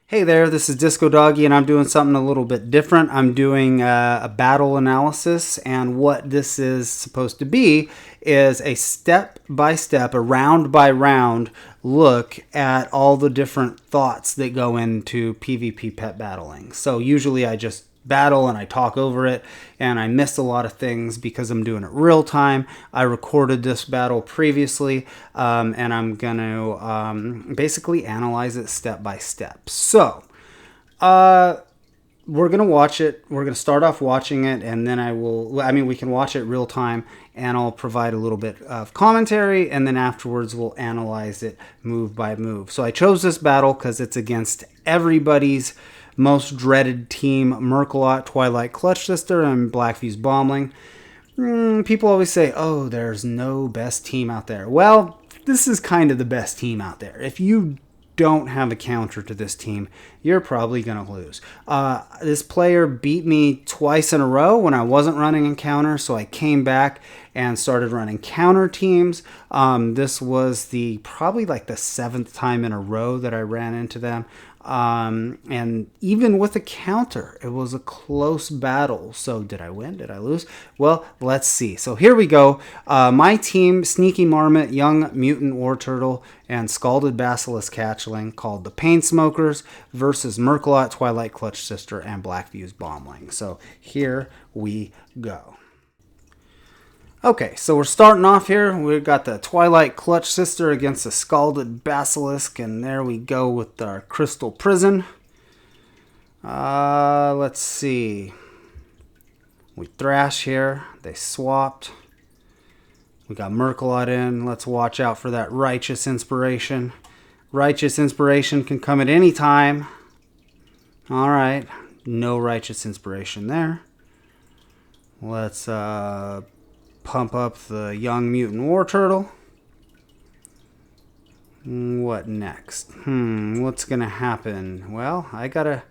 Hey there, this is Discodoggy, and I'm doing something a little bit different. I'm doing a battle analysis, and what this is supposed to be is a step-by-step, a round-by-round look at all the different thoughts that go into PvP pet battling. So usually I just battle and I talk over it, and I miss a lot of things because I'm doing it real time. I recorded this battle previously, and I'm gonna basically analyze it step by step. So we're gonna watch it. We're gonna start off watching it, and then we can watch it real time, and I'll provide a little bit of commentary, and then afterwards we'll analyze it move by move. So I chose this battle because it's against everybody's most dreaded team, Merkelot, Twilight Clutch Sister, and Blackfuse Bombling. People always say, oh, there's no best team out there. Well, this is kind of the best team out there. If you don't have a counter to this team, you're probably going to lose. This player beat me twice in a row when I wasn't running a counter, so I came back and started running counter teams. This was probably like the 7th time in a row that I ran into them. And even with a counter, it was a close battle. So did I win? Did I lose? Well, let's see. So here we go. My team, Sneaky Marmot, Young Mutant War Turtle, and Scalded Basilisk Hatchling, called the Pain Smokers, versus Merkelot, Twilight Clutch Sister, and Blackfuse Bombling. So here we go. Okay, so we're starting off here. We've got the Twilight Clutch Sister against the Scalded Basilisk, and there we go with our Crystal Prison. Let's see. We thrash here. They swapped. We got Merkelot in. Let's watch out for that Righteous Inspiration. Righteous Inspiration can come at any time. Alright, no Righteous Inspiration there. Let's pump up the Young Mutant War Turtle. What next? What's gonna happen? Well, I gotta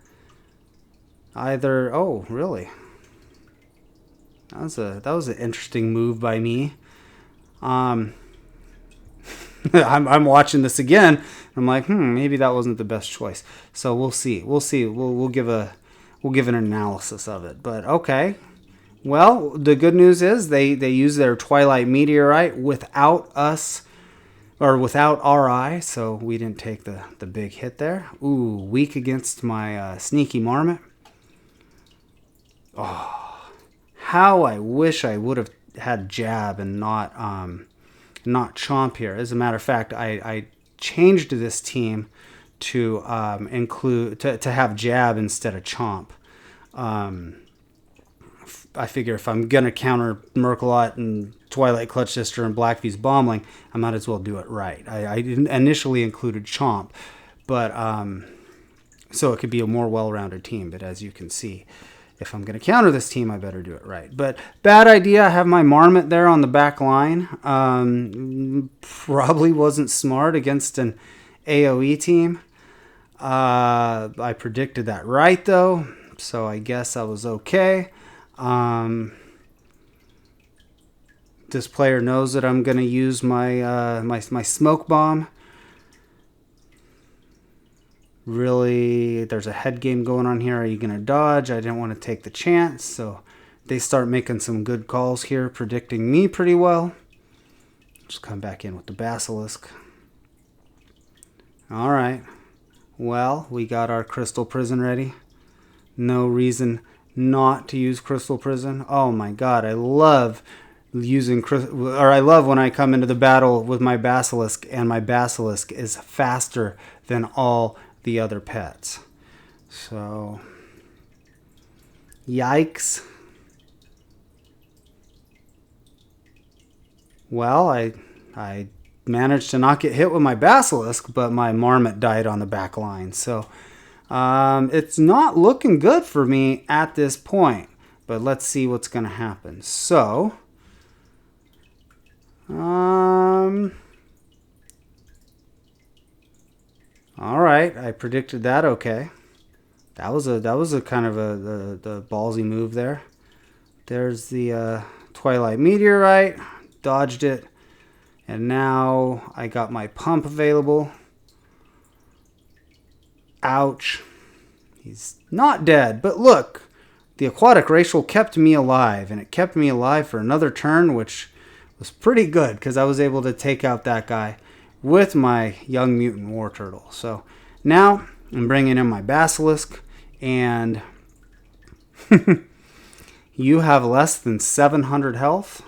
either... Oh, really? That was an interesting move by me. I'm watching this again. I'm like, maybe that wasn't the best choice. So we'll see. We'll give an analysis of it. But okay. Well, the good news is they use their Twilight Meteorite without us, or without RI, so we didn't take the big hit there. Ooh, weak against my Sneaky Marmot. Oh, how I wish I would have had Jab and not Chomp here. As a matter of fact, I changed this team to include to have Jab instead of Chomp. I figure if I'm going to counter Merkelot and Twilight Clutch Sister and Blackfuse Bombling, I might as well do it right. I initially included Chomp, but so it could be a more well-rounded team. But as you can see, if I'm going to counter this team, I better do it right. But bad idea. I have my Marmot there on the back line. Probably wasn't smart against an AoE team. I predicted that right, though, so I guess I was okay. This player knows that I'm going to use my my smoke bomb. Really, there's a head game going on here. Are you going to dodge? I didn't want to take the chance, so they start making some good calls here, predicting me pretty well. Just come back in with the Basilisk. All right. Well, we got our Crystal Prison ready. No reason not to use Crystal Prison. Oh my god, I love when I come into the battle with my Basilisk, and my Basilisk is faster than all the other pets. So, yikes. Well, I managed to not get hit with my Basilisk, but my Marmot died on the back line. So, it's not looking good for me at this point, but let's see what's going to happen. So, all right, I predicted that. Okay, that was a kind of the ballsy move there. There's the Twilight Meteorite, dodged it, and now I got my pump available. Ouch. He's not dead, but look, the aquatic racial kept me alive, and it kept me alive for another turn, which was pretty good because I was able to take out that guy with my young mutant war turtle. So now I'm bringing in my basilisk, and you have less than 700 health.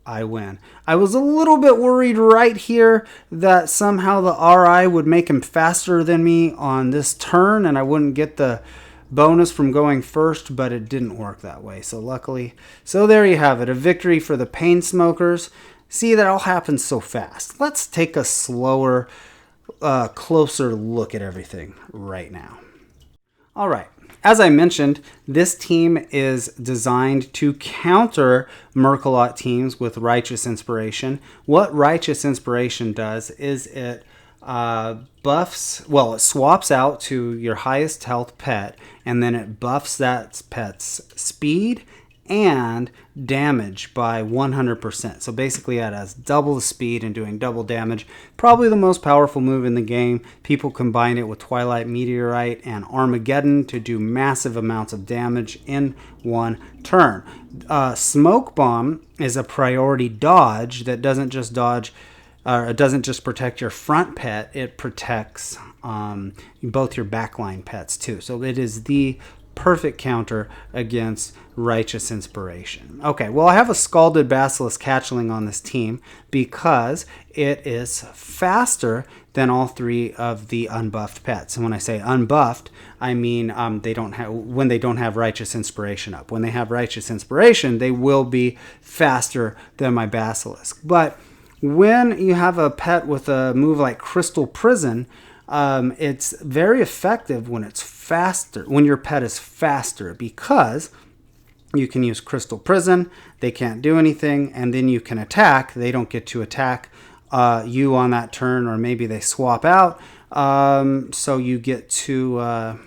I win. I was a little bit worried right here that somehow the RI would make him faster than me on this turn and I wouldn't get the bonus from going first, but it didn't work that way. So luckily, so there you have it. A victory for the Pain Smokers. See, that all happens so fast. Let's take a slower, closer look at everything right now. All right. As I mentioned, this team is designed to counter Merkalot teams with Righteous Inspiration. What Righteous Inspiration does is it it swaps out to your highest health pet, and then it buffs that pet's speed and damage by 100%. So basically it has double the speed and doing double damage. Probably the most powerful move in the game. People combine it with Twilight Meteorite and Armageddon to do massive amounts of damage in one turn. Smoke Bomb is a priority dodge that doesn't just dodge, it doesn't just protect your front pet, it protects both your backline pets too. So it is the perfect counter against Righteous Inspiration. Okay, well, I have a Scalded Basilisk Hatchling on this team because it is faster than all three of the unbuffed pets. And when I say unbuffed, I mean when they don't have Righteous Inspiration up. When they have Righteous Inspiration, they will be faster than my Basilisk. But when you have a pet with a move like Crystal Prison, it's very effective when it's faster, when your pet is faster, because you can use Crystal Prison, they can't do anything, and then you can attack. They don't get to attack you on that turn, or maybe they swap out, so you get to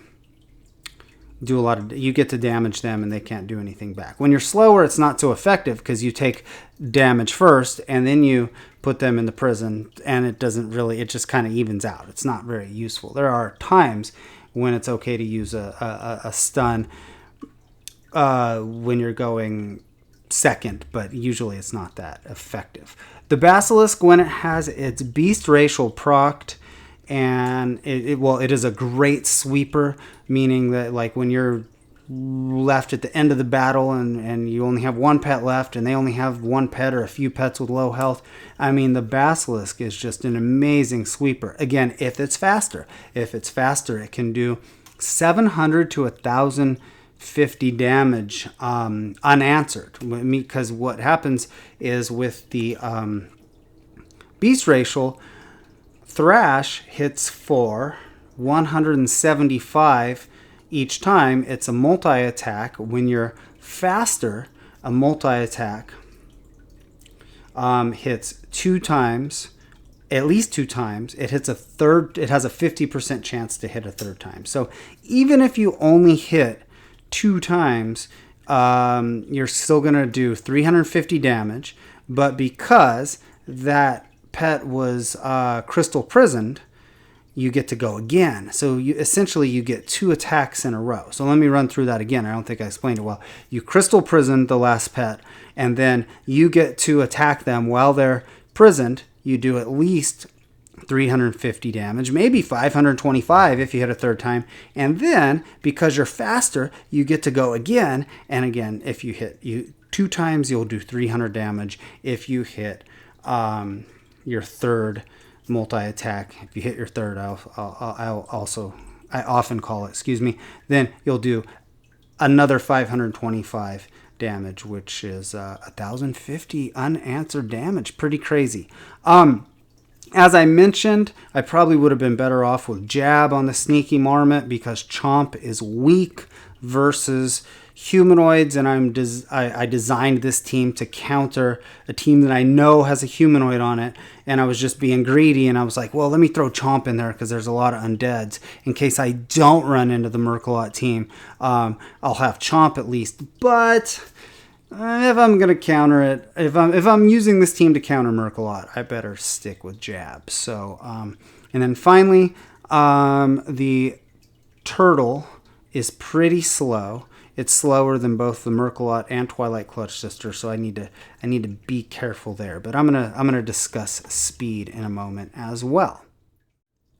you get to damage them and they can't do anything back. When you're slower, it's not so effective because you take damage first and then you put them in the prison, and it just kind of evens out. It's not very useful. There are times when it's okay to use a stun when you're going second, but usually it's not that effective. The Basilisk, when it has its Beast Racial procced, and it is a great sweeper, meaning that like when you're left at the end of the battle and you only have one pet left and they only have one pet or a few pets with low health, I mean, the Basilisk is just an amazing sweeper. Again, if it's faster. If it's faster, it can do 700 to 1,050 damage unanswered. Because what happens is with the Beast Racial, Thrash hits for 175 each time. It's a multi-attack. When you're faster, a multi-attack hits 2 times, at least 2 times. It hits a third. It has a 50% chance to hit a third time. So even if you only hit 2 times, you're still going to do 350 damage. But because that pet was crystal prisoned, you get to go again. So you get 2 attacks in a row. So let me run through that again. I don't think I explained it well. You crystal prison the last pet, and then you get to attack them while they're prisoned. You do at least 350 damage, maybe 525 if you hit a third time. And then, because you're faster, you get to go again. And again, if you hit 2 times, you'll do 300 damage. If you hit your third multi-attack, if you hit your third, I often call it, then you'll do another 525 damage, which is 1,050 unanswered damage. Pretty crazy. As I mentioned, I probably would have been better off with Jab on the Sneaky Marmot because Chomp is weak versus humanoids, and I designed this team to counter a team that I know has a humanoid on it, and I was just being greedy, and I was like, well, let me throw Chomp in there because there's a lot of undeads in case I don't run into the Merkalot team. I'll have Chomp at least, but if I'm gonna counter it, if I'm using this team to counter Merkalot, I better stick with Jab. So and then finally, the turtle is pretty slow. It's slower than both the Murkalot and Twilight Clutch Sister, so I need to be careful there. But I'm gonna discuss speed in a moment as well.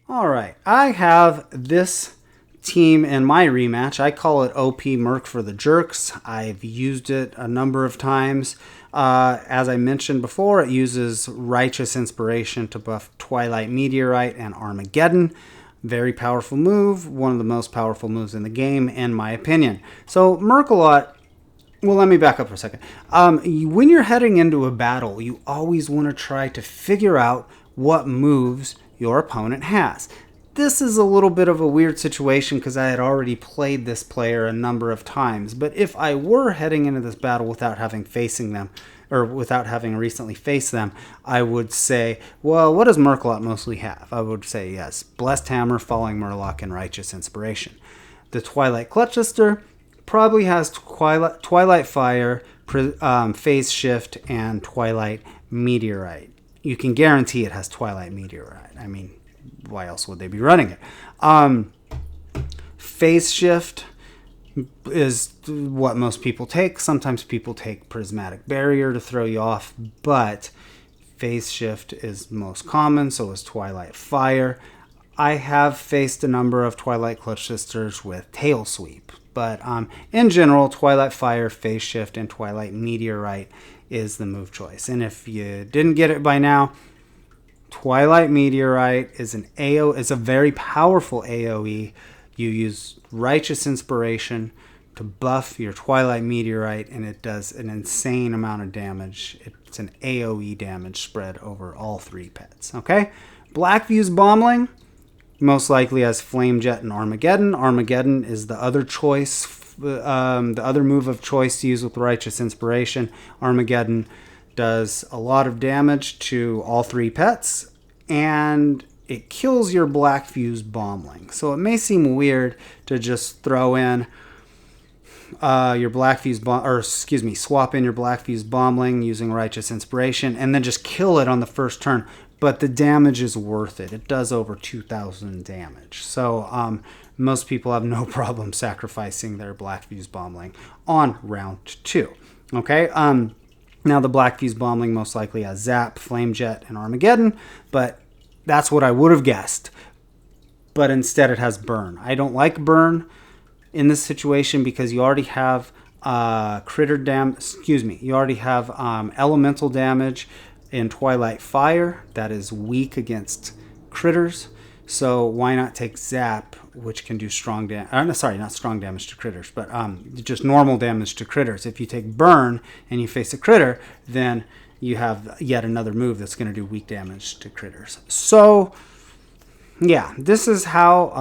All right, I have this team in my rematch. I call it OP Merc for the Jerks. I've used it a number of times. As I mentioned before, it uses Righteous Inspiration to buff Twilight Meteorite and Armageddon. Very powerful move, one of the most powerful moves in the game, in my opinion. So Murkalot, well, let me back up for a second. When you're heading into a battle, you always want to try to figure out what moves your opponent has. This is a little bit of a weird situation because I had already played this player a number of times. But if I were heading into this battle without having recently faced them, I would say, well, what does Murkalot mostly have? I would say, yes, Blessed Hammer, Falling Murloc, and Righteous Inspiration. The Twilight Clutch Sister probably has Twilight Fire, Phase Shift, and Twilight Meteorite. You can guarantee it has Twilight Meteorite. I mean, why else would they be running it? Phase Shift is what most people take. Sometimes people take Prismatic Barrier to throw you off, but Phase Shift is most common, so is Twilight Fire. I have faced a number of Twilight Clutch Sisters with Tail Sweep, but in general, Twilight Fire, Phase Shift, and Twilight Meteorite is the move choice. And if you didn't get it by now, Twilight Meteorite is a very powerful AoE. You use Righteous Inspiration to buff your Twilight Meteorite, and it does an insane amount of damage. It's an AoE damage spread over all 3 pets. Okay? Blackview's Bombling most likely has Flame Jet and Armageddon. Armageddon is the other choice, the other move of choice to use with Righteous Inspiration. Armageddon does a lot of damage to all 3 pets, and it kills your Blackview's Bombling. So it may seem weird to just throw in your Blackview's swap in your Blackview's Bombling using Righteous Inspiration and then just kill it on the first turn. But the damage is worth it. It does over 2,000 damage. So most people have no problem sacrificing their Blackview's Bombling on round 2. Okay. Now, the Blackview's Bombling most likely has Zap, Flame Jet, and Armageddon, but that's what I would have guessed. But instead, it has Burn. I don't like Burn in this situation because you already have you already have elemental damage in Twilight Fire that is weak against critters. So why not take Zap, which can do strong damage? Sorry, not strong damage to critters, but just normal damage to critters. If you take Burn and you face a critter, then you have yet another move that's going to do weak damage to critters. So, yeah, this is how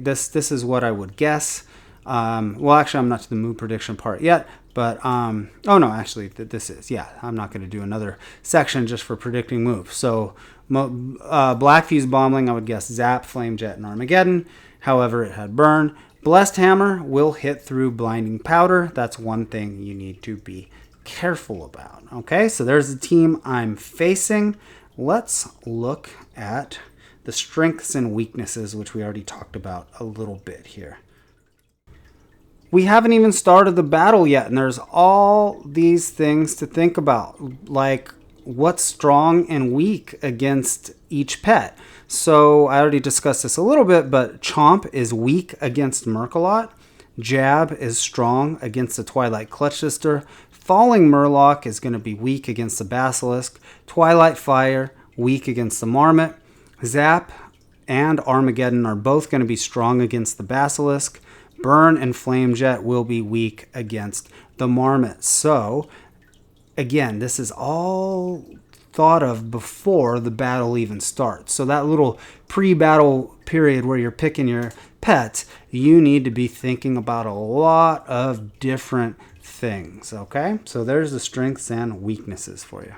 this is what I would guess. Well, actually, I'm not to the move prediction part yet, but oh no, actually, this is, yeah. I'm not going to do another section just for predicting moves. So, Blackview's Bombling, I would guess Zap, Flame Jet, and Armageddon. However, it had Burn. Blessed Hammer will hit through Blinding Powder. That's one thing you need to be careful about. Okay, so there's the team I'm facing. Let's look at the strengths and weaknesses, which we already talked about a little bit here. We haven't even started the battle yet, and there's all these things to think about, like what's strong and weak against each pet. So I already discussed this a little bit, but Chomp is weak against Murkalot. Jab is strong against the Twilight Clutch Sister. Falling Murloc is going to be weak against the Basilisk. Twilight Fire, weak against the Marmot. Zap and Armageddon are both going to be strong against the Basilisk. Burn and Flame Jet will be weak against the Marmot. So, again, this is all thought of before the battle even starts. So that little pre-battle period where you're picking your pets, you need to be thinking about a lot of different things, okay? So there's the strengths and weaknesses for you.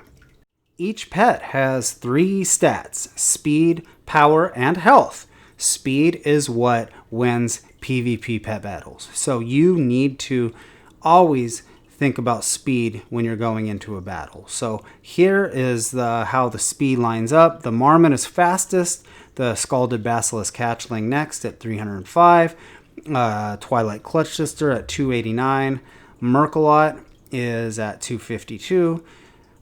Each pet has 3 stats: speed, power, and health. Speed is what wins PvP pet battles. So you need to always think about speed when you're going into a battle. So here is how the speed lines up. The Marmot is fastest. The Scalded Basilisk Hatchling next at 305. Twilight Clutch Sister at 289. Merkalot is at 252.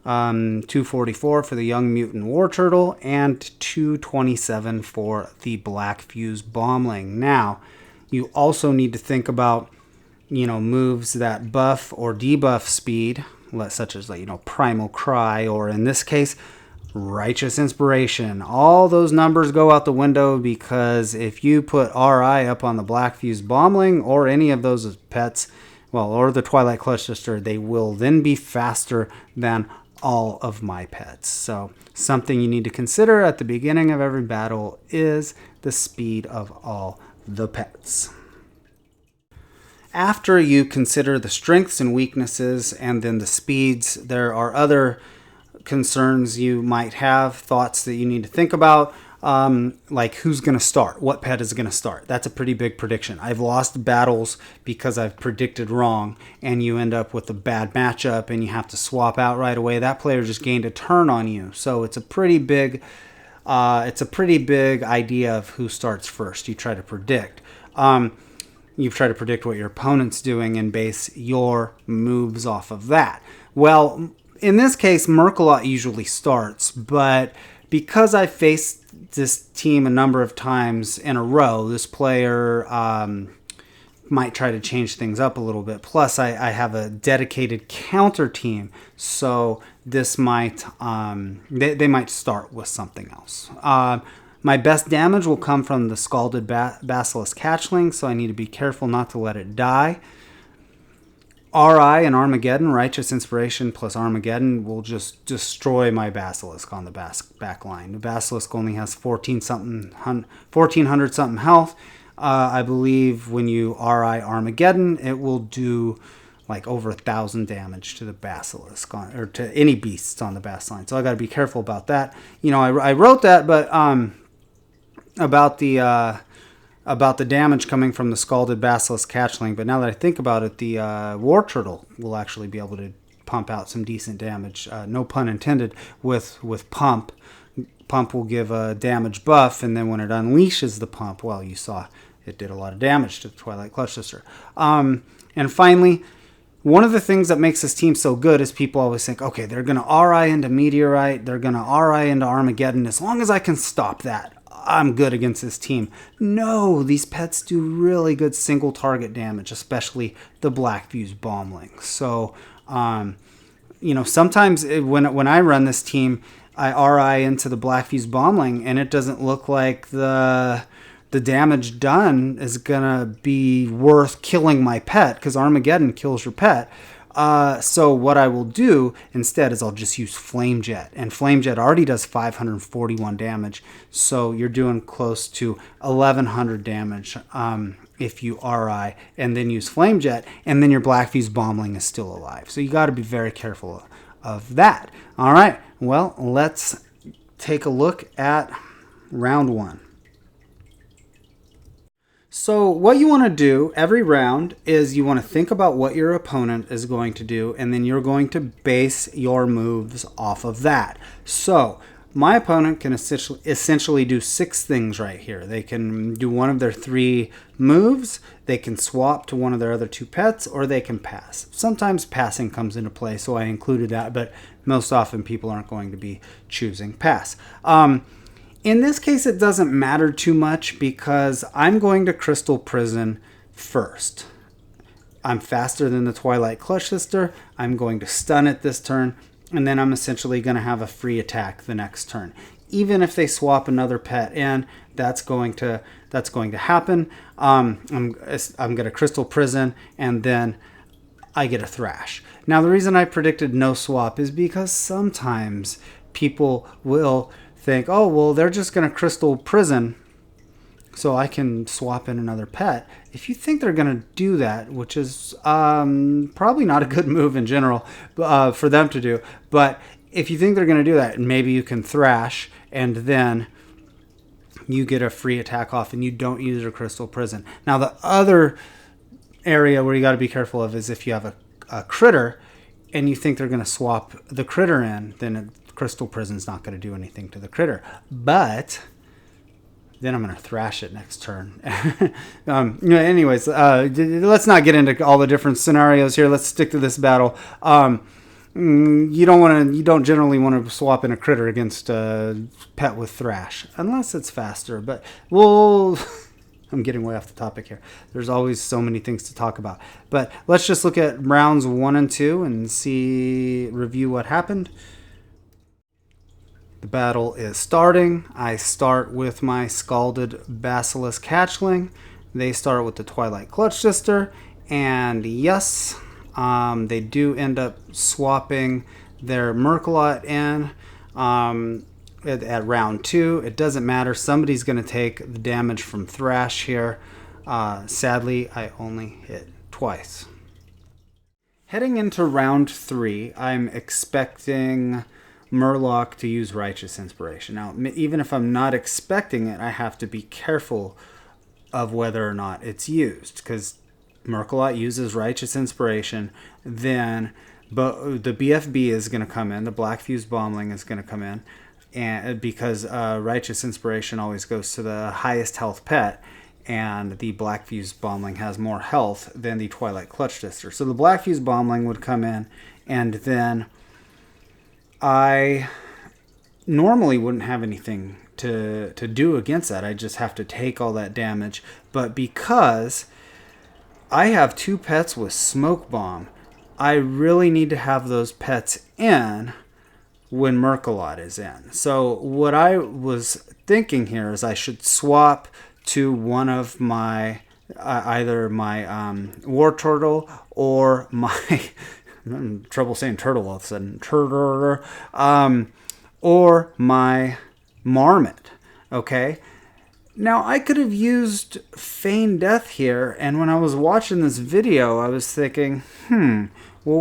244 for the Young Mutant War Turtle, and 227 for the Black Fuse Bombling. Now, you also need to think about, moves that buff or debuff speed, such as, Primal Cry, or in this case, Righteous Inspiration. All those numbers go out the window, because if you put RI up on the Black Fuse Bombling or any of those pets, or the Twilight Clutch Sister, they will then be faster than all of my pets. So something you need to consider at the beginning of every battle is the speed of all the pets. After you consider the strengths and weaknesses and then the speeds, there are other concerns you might have, thoughts that you need to think about, like who's going to start, what pet is going to start. That's a pretty big prediction. I've lost battles because I've predicted wrong, and you end up with a bad matchup and you have to swap out right away. That player just gained a turn on you, so it's a pretty big idea of who starts first. You try to predict. You try to predict what your opponent's doing and base your moves off of that. Well, in this case, Merkalot usually starts, but because I faced this team a number of times in a row, this player might try to change things up a little bit. Plus, I have a dedicated counter team, so this might they might start with something else. My best damage will come from the Scalded Basilisk Hatchling, so I need to be careful not to let it die. RI and Armageddon, Righteous Inspiration plus Armageddon, will just destroy my Basilisk on the back line. The Basilisk only has 1400 something health. I believe when you RI Armageddon, it will do like over 1,000 damage to the Basilisk, or to any beasts on the back line. So I got to be careful about that. I wrote that, but about the damage coming from the Scalded Basilisk Hatchling, but now that I think about it, the War Turtle will actually be able to pump out some decent damage, no pun intended, with Pump. Pump will give a damage buff, and then when it unleashes the Pump, well, you saw it did a lot of damage to the Twilight Clutch Sister. And finally, one of the things that makes this team so good is people always think, okay, they're going to RI into Meteorite, they're going to RI into Armageddon. As long as I can stop that, I'm good against this team. No, these pets do really good single target damage, especially the Black Fuse Bombling. So, sometimes when I run this team, I RI into the Black Fuse Bombling, and it doesn't look like the damage done is gonna be worth killing my pet, because Armageddon kills your pet. So what I will do instead is I'll just use Flame Jet, and Flame Jet already does 541 damage, so you're doing close to 1100 damage if you RI and then use Flame Jet, and then your Black Fuse Bombling is still alive. So you got to be very careful of that. All right, well, let's take a look at round one. So what you want to do every round is you want to think about what your opponent is going to do, and then you're going to base your moves off of that. So my opponent can essentially do 6 things right here. They can do one of their 3 moves, they can swap to one of their other 2 pets, or they can pass. Sometimes passing comes into play, so I included that, but most often people aren't going to be choosing pass. In this case, it doesn't matter too much because I'm going to Crystal Prison first. I'm faster than the Twilight Clutch Sister. I'm going to stun it this turn, and then I'm essentially going to have a free attack the next turn. Even if they swap another pet in, that's going to happen. I'm going to Crystal Prison, and then I get a Thrash. Now, the reason I predicted no swap is because sometimes people will think, oh, well, they're just going to Crystal Prison, so I can swap in another pet. If you think they're going to do that, which is probably not a good move in general for them to do, but if you think they're going to do that, maybe you can Thrash, and then you get a free attack off, and you don't use your Crystal Prison. Now, the other area where you got to be careful of is if you have a critter, and you think they're going to swap the critter in, then Crystal Prison's not going to do anything to the critter. But Then I'm going to thrash it next turn. Anyways, let's not get into all the different scenarios here. Let's stick to this battle. You don't generally want to swap in a critter against a pet with thrash unless it's faster. But I'm getting way off the topic here. There's always so many things to talk about. But let's just look at rounds 1 and 2 and review what happened. The battle is starting. I start with my Scalded Basilisk Hatchling. They start with the Twilight Clutch Sister. And yes, they do end up swapping their Murkalot in at round 2. It doesn't matter. Somebody's going to take the damage from Thrash here. Sadly, I only hit twice. Heading into round 3, I'm expecting Murloc to use Righteous Inspiration. Now, even if I'm not expecting it, I have to be careful of whether or not it's used, because Murkalot uses Righteous Inspiration, then but the BFB is going to come in, the Black Fuse Bombling is going to come in, and because Righteous Inspiration always goes to the highest health pet, and the Black Fuse Bombling has more health than the Twilight Clutch Sister. So the Black Fuse Bombling would come in, and then I normally wouldn't have anything to do against that. I just have to take all that damage. But because I have 2 pets with Smoke Bomb, I really need to have those pets in when Murkalot is in. So what I was thinking here is I should swap to one of my either my War Turtle or my I'm in trouble saying turtle all of a sudden. Or my Marmot. Okay. Now, I could have used Feign Death here, and when I was watching this video, I was thinking, well,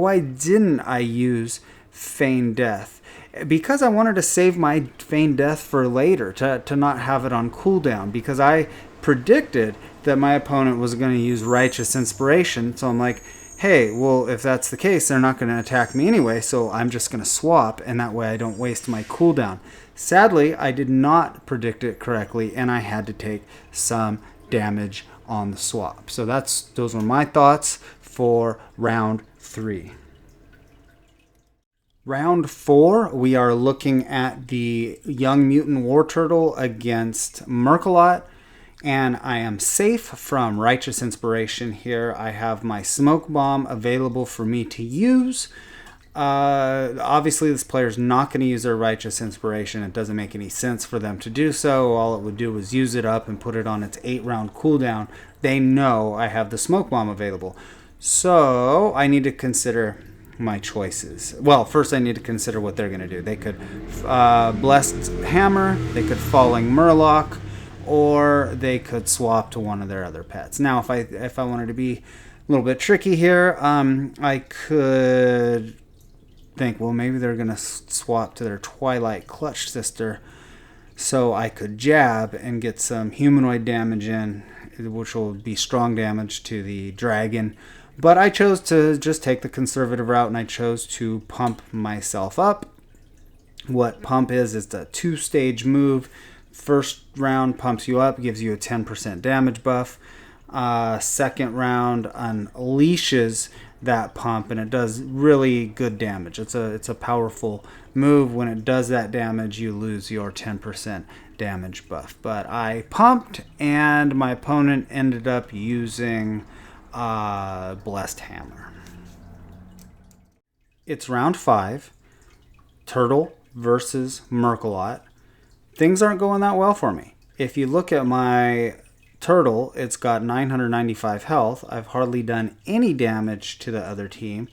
why didn't I use Feign Death? Because I wanted to save my Feign Death for later, to not have it on cooldown, because I predicted that my opponent was going to use Righteous Inspiration, so I'm like, hey, well, if that's the case, they're not going to attack me anyway, so I'm just going to swap, and that way I don't waste my cooldown. Sadly, I did not predict it correctly, and I had to take some damage on the swap. So those were my thoughts for round 3. Round 4, we are looking at the Young Mutant War Turtle against Murkalot. And I am safe from Righteous Inspiration here. I have my Smoke Bomb available for me to use. Obviously, this player is not going to use their Righteous Inspiration. It doesn't make any sense for them to do so. All it would do is use it up and put it on its 8-round cooldown. They know I have the Smoke Bomb available. So I need to consider my choices. Well, first I need to consider what they're going to do. They could Blessed Hammer. They could Falling Murloc. Or they could swap to one of their other pets. Now, if I wanted to be a little bit tricky here, I could think, well, maybe they're going to swap to their Twilight Clutch Sister, so I could jab and get some humanoid damage in, which will be strong damage to the dragon. But I chose to just take the conservative route, and I chose to pump myself up. What pump is the 2-stage move. First round pumps you up, gives you a 10% damage buff. Second round unleashes that pump, and it does really good damage. It's a powerful move. When it does that damage, you lose your 10% damage buff. But I pumped, and my opponent ended up using Blessed Hammer. It's round 5. Turtle versus Murkalot. Things aren't going that well for me. If you look at my Turtle, it's got 995 health. I've hardly done any damage to the other team.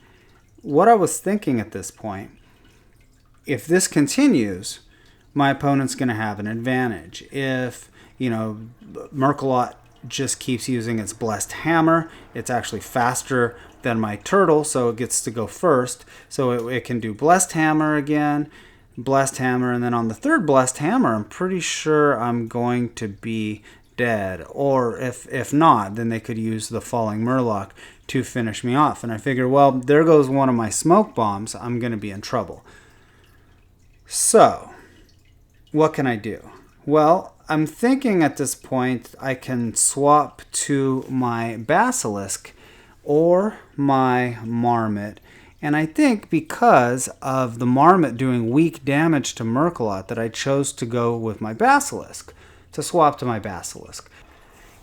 What I was thinking at this point, if this continues, my opponent's going to have an advantage. If, Murkalot just keeps using its Blessed Hammer, it's actually faster than my Turtle, so it gets to go first. So it can do Blessed Hammer again, Blessed Hammer, and then on the third Blessed Hammer, I'm pretty sure I'm going to be dead. Or if not, then they could use the Falling Murloc to finish me off. And I figured, well, there goes one of my smoke bombs. I'm going to be in trouble. So, what can I do? Well, I'm thinking at this point I can swap to my Basilisk or my Marmot. And I think because of the Marmot doing weak damage to Murkalot that I chose to go with my Basilisk, to swap to my Basilisk.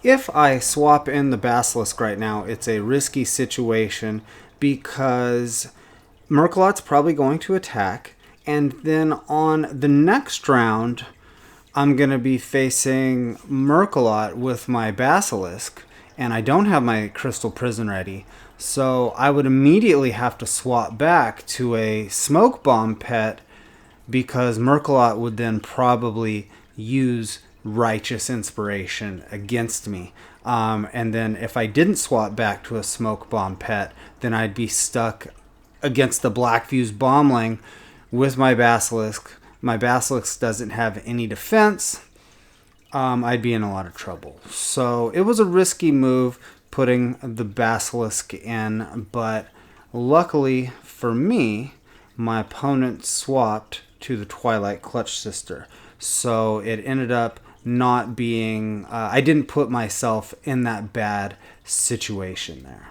If I swap in the Basilisk right now, it's a risky situation because Murkalot's probably going to attack, and then on the next round, I'm going to be facing Murkalot with my Basilisk, and I don't have my Crystal Prison ready. So I would immediately have to swap back to a Smoke Bomb pet because Murkalot would then probably use Righteous Inspiration against me. And then if I didn't swap back to a Smoke Bomb pet, then I'd be stuck against the Black Fuse Bombling with my Basilisk. My Basilisk doesn't have any defense. I'd be in a lot of trouble. So it was a risky move putting the Basilisk in, but luckily for me, my opponent swapped to the Twilight Clutch Sister. So it ended up not being, I didn't put myself in that bad situation there.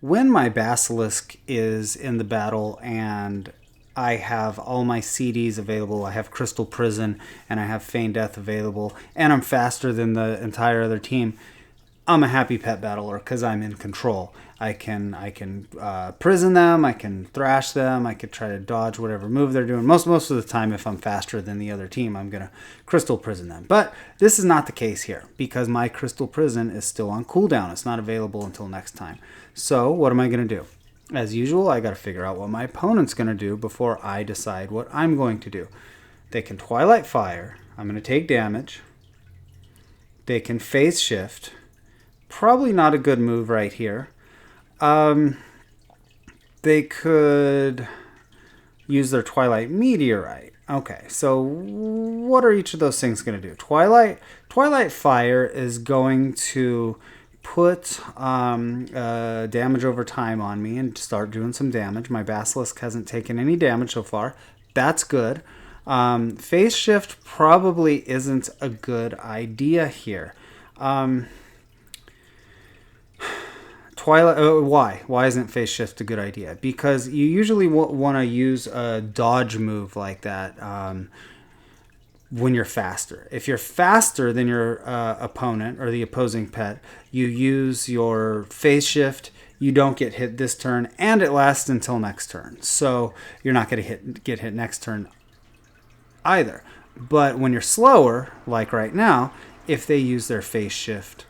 When my Basilisk is in the battle and I have all my CDs available, I have Crystal Prison, and I have Feign Death available, and I'm faster than the entire other team, I'm a happy pet battler because I'm in control. I can prison them, I can thrash them, I could try to dodge whatever move they're doing. Most of the time, if I'm faster than the other team, I'm going to Crystal Prison them. But this is not the case here because my Crystal Prison is still on cooldown. It's not available until next time. So what am I going to do? As usual, I got to figure out what my opponent's going to do before I decide what I'm going to do. They can Twilight Fire. I'm going to take damage. They can Phase Shift. Probably not a good move right here. They could use their Twilight Meteorite. Okay, so what are each of those things going to do? Twilight Fire is going to put damage over time on me and start doing some damage. My Basilisk hasn't taken any damage so far. That's good. Phase Shift probably isn't a good idea here. Why? Why isn't Phase Shift a good idea? Because you usually want to use a dodge move like that when you're faster. If you're faster than your opponent or the opposing pet, you use your Phase Shift, you don't get hit this turn, and it lasts until next turn. So you're not going to get hit next turn either. But when you're slower, like right now, if they use their Phase Shift,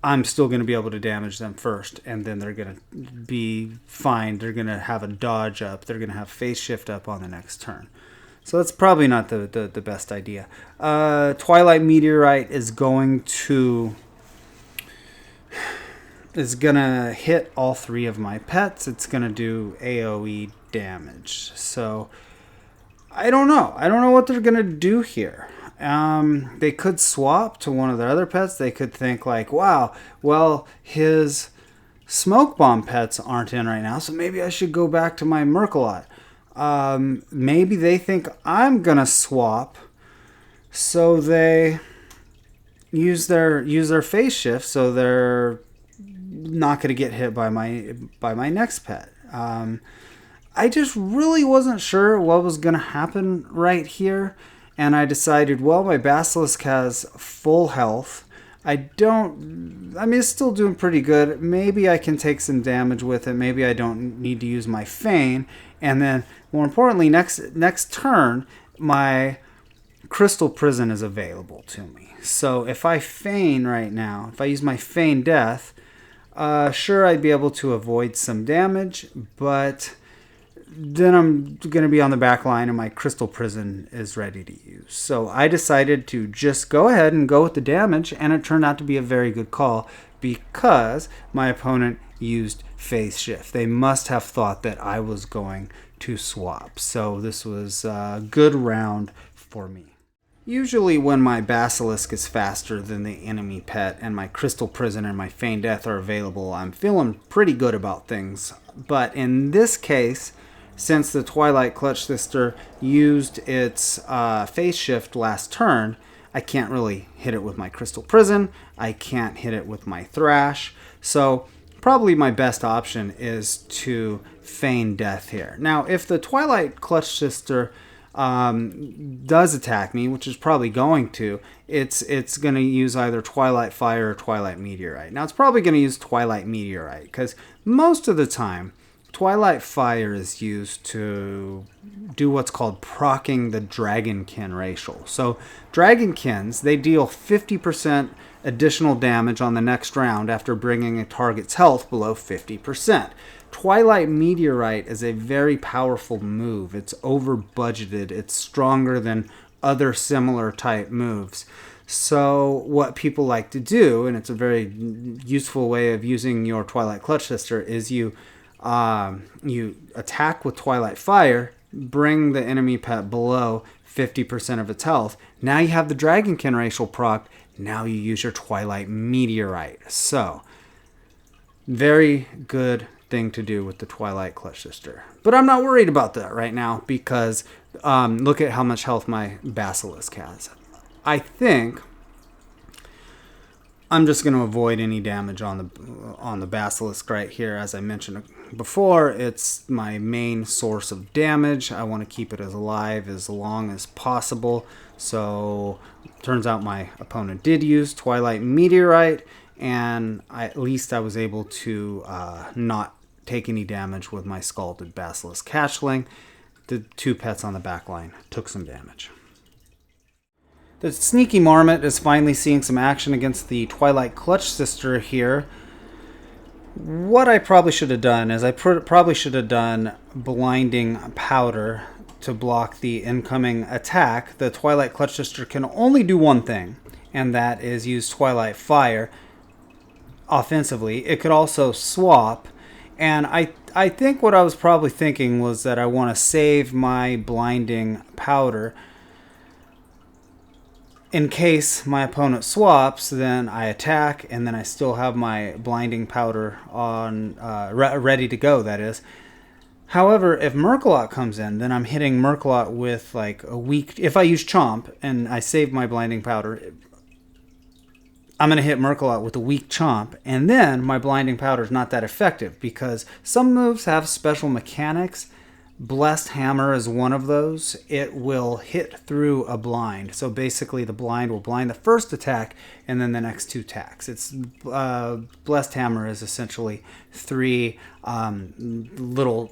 I'm still going to be able to damage them first, and then they're going to be fine. They're going to have a dodge up. They're going to have Phase Shift up on the next turn. So that's probably not the best idea. Twilight Meteorite is going to hit all three of my pets. It's going to do AoE damage. So I don't know. I don't know what they're going to do here. They could swap to one of their other pets. They could think like, wow, well, his Smoke Bomb pets aren't in right now, so maybe I should go back to my Murkalot. Maybe they think I'm going to swap, so they use their Phase Shift, so they're not going to get hit by my next pet. I just really wasn't sure what was going to happen right here. And I decided, well, my Basilisk has full health. It's still doing pretty good. Maybe I can take some damage with it. Maybe I don't need to use my Feign. And then, more importantly, next turn, my Crystal Prison is available to me. So if I Feign right now, if I use my Feign Death, sure, I'd be able to avoid some damage, but then I'm going to be on the back line and my Crystal Prison is ready to use. So I decided to just go ahead and go with the damage, and it turned out to be a very good call because my opponent used Phase Shift. They must have thought that I was going to swap. So this was a good round for me. Usually when my Basilisk is faster than the enemy pet and my Crystal Prison and my Feign Death are available, I'm feeling pretty good about things. But in this case, since the Twilight Clutch Sister used its phase shift last turn, I can't really hit it with my Crystal Prison. I can't hit it with my Thrash. So probably my best option is to feign death here. Now, if the Twilight Clutch Sister does attack me, which is probably going to, it's going to use either Twilight Fire or Twilight Meteorite. Now, it's probably going to use Twilight Meteorite because most of the time, Twilight Fire is used to do what's called proccing the Dragonkin racial. So Dragonkins, they deal 50% additional damage on the next round after bringing a target's health below 50%. Twilight Meteorite is a very powerful move. It's over budgeted. It's stronger than other similar type moves. So what people like to do, and it's a very useful way of using your Twilight Clutch Sister, is you attack with Twilight Fire, bring the enemy pet below 50% of its health. Now you have the Dragonkin racial proc. Now you use your Twilight Meteorite. So, very good thing to do with the Twilight Clutch Sister. But I'm not worried about that right now because look at how much health my Basilisk has. I think I'm just going to avoid any damage on the Basilisk right here. As I mentioned before, it's my main source of damage. I want to keep it as alive as long as possible. So turns out my opponent did use Twilight Meteorite, and at least I was able to not take any damage with my Scalded Basilisk Hatchling. The two pets on the back line took some damage. The Sneaky Marmot is finally seeing some action against the Twilight Clutch Sister here. What I probably should have done is I probably should have done Blinding Powder to block the incoming attack. The Twilight Clutch Sister can only do one thing, and that is use Twilight Fire offensively. It could also swap, and I think what I was probably thinking was that I want to save my Blinding Powder in case my opponent swaps. Then I attack, and then I still have my Blinding Powder on ready to go, that is. However, if Murkalot comes in, then I'm hitting Murkalot with like a weak... If I use Chomp and I save my Blinding Powder, I'm going to hit Murkalot with a weak Chomp, and then my Blinding Powder is not that effective because some moves have special mechanics. Blessed Hammer is one of those. It will hit through a blind. So basically the blind will blind the first attack and then the next two attacks. It's Blessed Hammer is essentially three little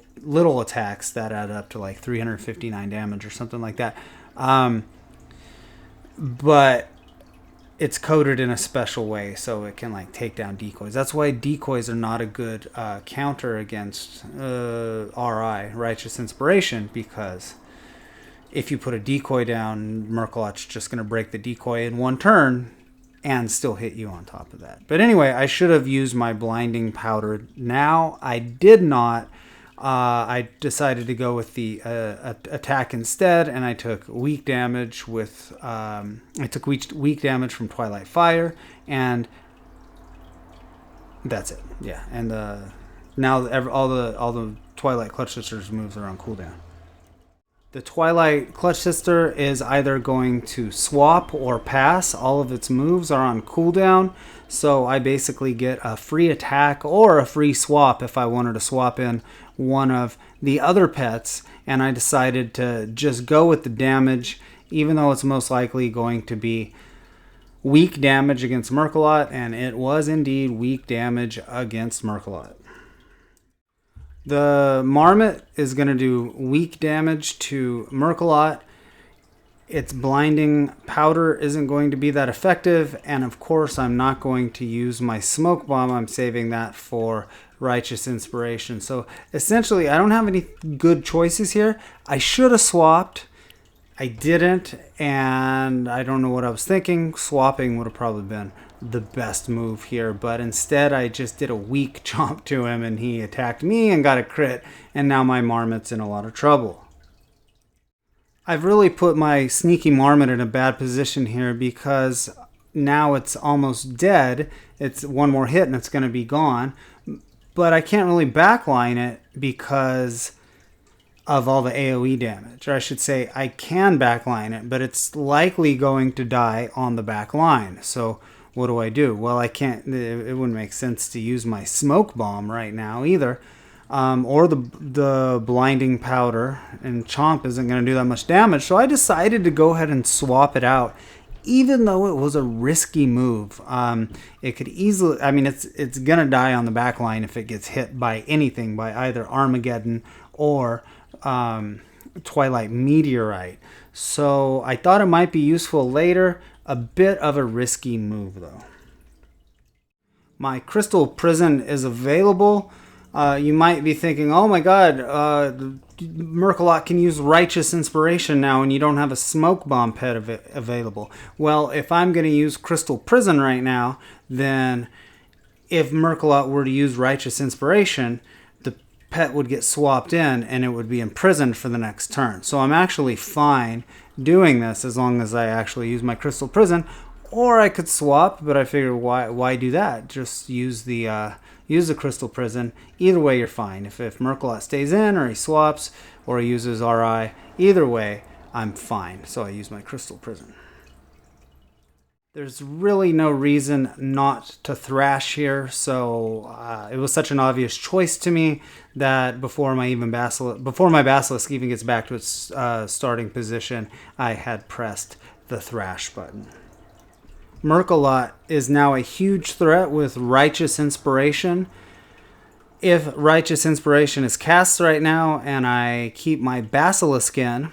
attacks that add up to like 359 damage or something like that. But it's coded in a special way so it can like take down decoys. That's why decoys are not a good counter against RI, Righteous Inspiration, because if you put a decoy down, Murkalot's just going to break the decoy in one turn and still hit you on top of that. But anyway, I should have used my Blinding Powder now. I did not. I decided to go with the attack instead, and I took weak damage with weak damage from Twilight Fire, and that's it. Yeah, and now all the Twilight Clutch Sisters moves are on cooldown. The Twilight Clutch Sister is either going to swap or pass. All of its moves are on cooldown, so I basically get a free attack or a free swap if I wanted to swap in one of the other pets, and I decided to just go with the damage, even though it's most likely going to be weak damage against Murkalot, and it was indeed weak damage against Murkalot. The Marmot is going to do weak damage to Murkalot. Its Blinding Powder isn't going to be that effective, and of course I'm not going to use my Smoke Bomb. I'm saving that for Righteous Inspiration. So essentially I don't have any good choices here. I should have swapped. I didn't, and I don't know what I was thinking. Swapping would have probably been the best move here, but instead I just did a weak chomp to him and he attacked me and got a crit, and now my Marmot's in a lot of trouble. I've really put my Sneaky Marmot in a bad position here because now it's almost dead. It's one more hit and it's going to be gone, but I can't really backline it because of all the AoE damage. Or I should say I can backline it, but it's likely going to die on the back line. So what do I do? Well, I can't, it wouldn't make sense to use my smoke bomb right now either. Or the blinding powder, and Chomp isn't going to do that much damage. So I decided to go ahead and swap it out, even though it was a risky move. It could easily, I mean, it's going to die on the back line if it gets hit by anything, by either Armageddon or Twilight Meteorite. So I thought it might be useful later. A bit of a risky move though. My Crystal Prison is available. You might be thinking, oh my god, Merkelot can use Righteous Inspiration now and you don't have a Smoke Bomb pet available. Well, if I'm going to use Crystal Prison right now, then if Merkelot were to use Righteous Inspiration, the pet would get swapped in and it would be imprisoned for the next turn. So I'm actually fine doing this as long as I actually use my Crystal Prison. Or I could swap, but I figured why do that? Just use the Crystal Prison. Either way, you're fine. If Merkelot stays in, or he swaps, or he uses RI, either way, I'm fine. So I use my Crystal Prison. There's really no reason not to thrash here, so it was such an obvious choice to me that before my Basilisk even gets back to its starting position, I had pressed the thrash button. Merkelot is now a huge threat with Righteous Inspiration. If Righteous Inspiration is cast right now and I keep my Basilisk in,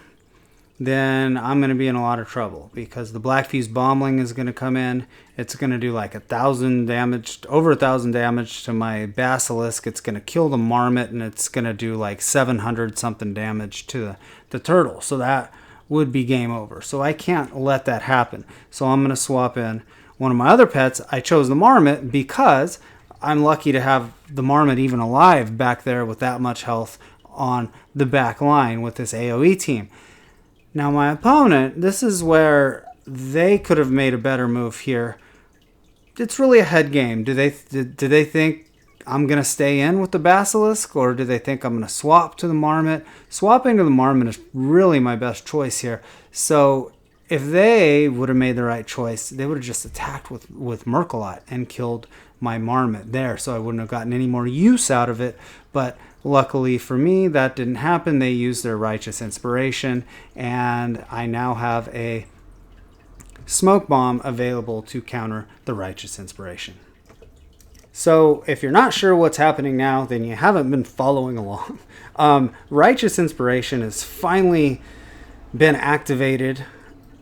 then I'm going to be in a lot of trouble because the Black Fuse Bombling is going to come in. It's going to do like 1,000 damage, over 1,000 damage to my Basilisk. It's going to kill the Marmot, and it's going to do like 700 something damage to the turtle. So that would be game over. So I can't let that happen. So I'm going to swap in one of my other pets. I chose the Marmot because I'm lucky to have the Marmot even alive back there with that much health on the back line with this AoE team. Now my opponent, this is where they could have made a better move here. It's really a head game. Do they think I'm going to stay in with the Basilisk, or do they think I'm going to swap to the Marmot? Swapping to the Marmot is really my best choice here. So if they would have made the right choice, they would have just attacked with Merkelot and killed my Marmot there, so I wouldn't have gotten any more use out of it. But luckily for me, that didn't happen. They used their Righteous Inspiration, and I now have a Smoke Bomb available to counter the Righteous Inspiration. So if you're not sure what's happening now, then you haven't been following along. Righteous Inspiration has finally been activated.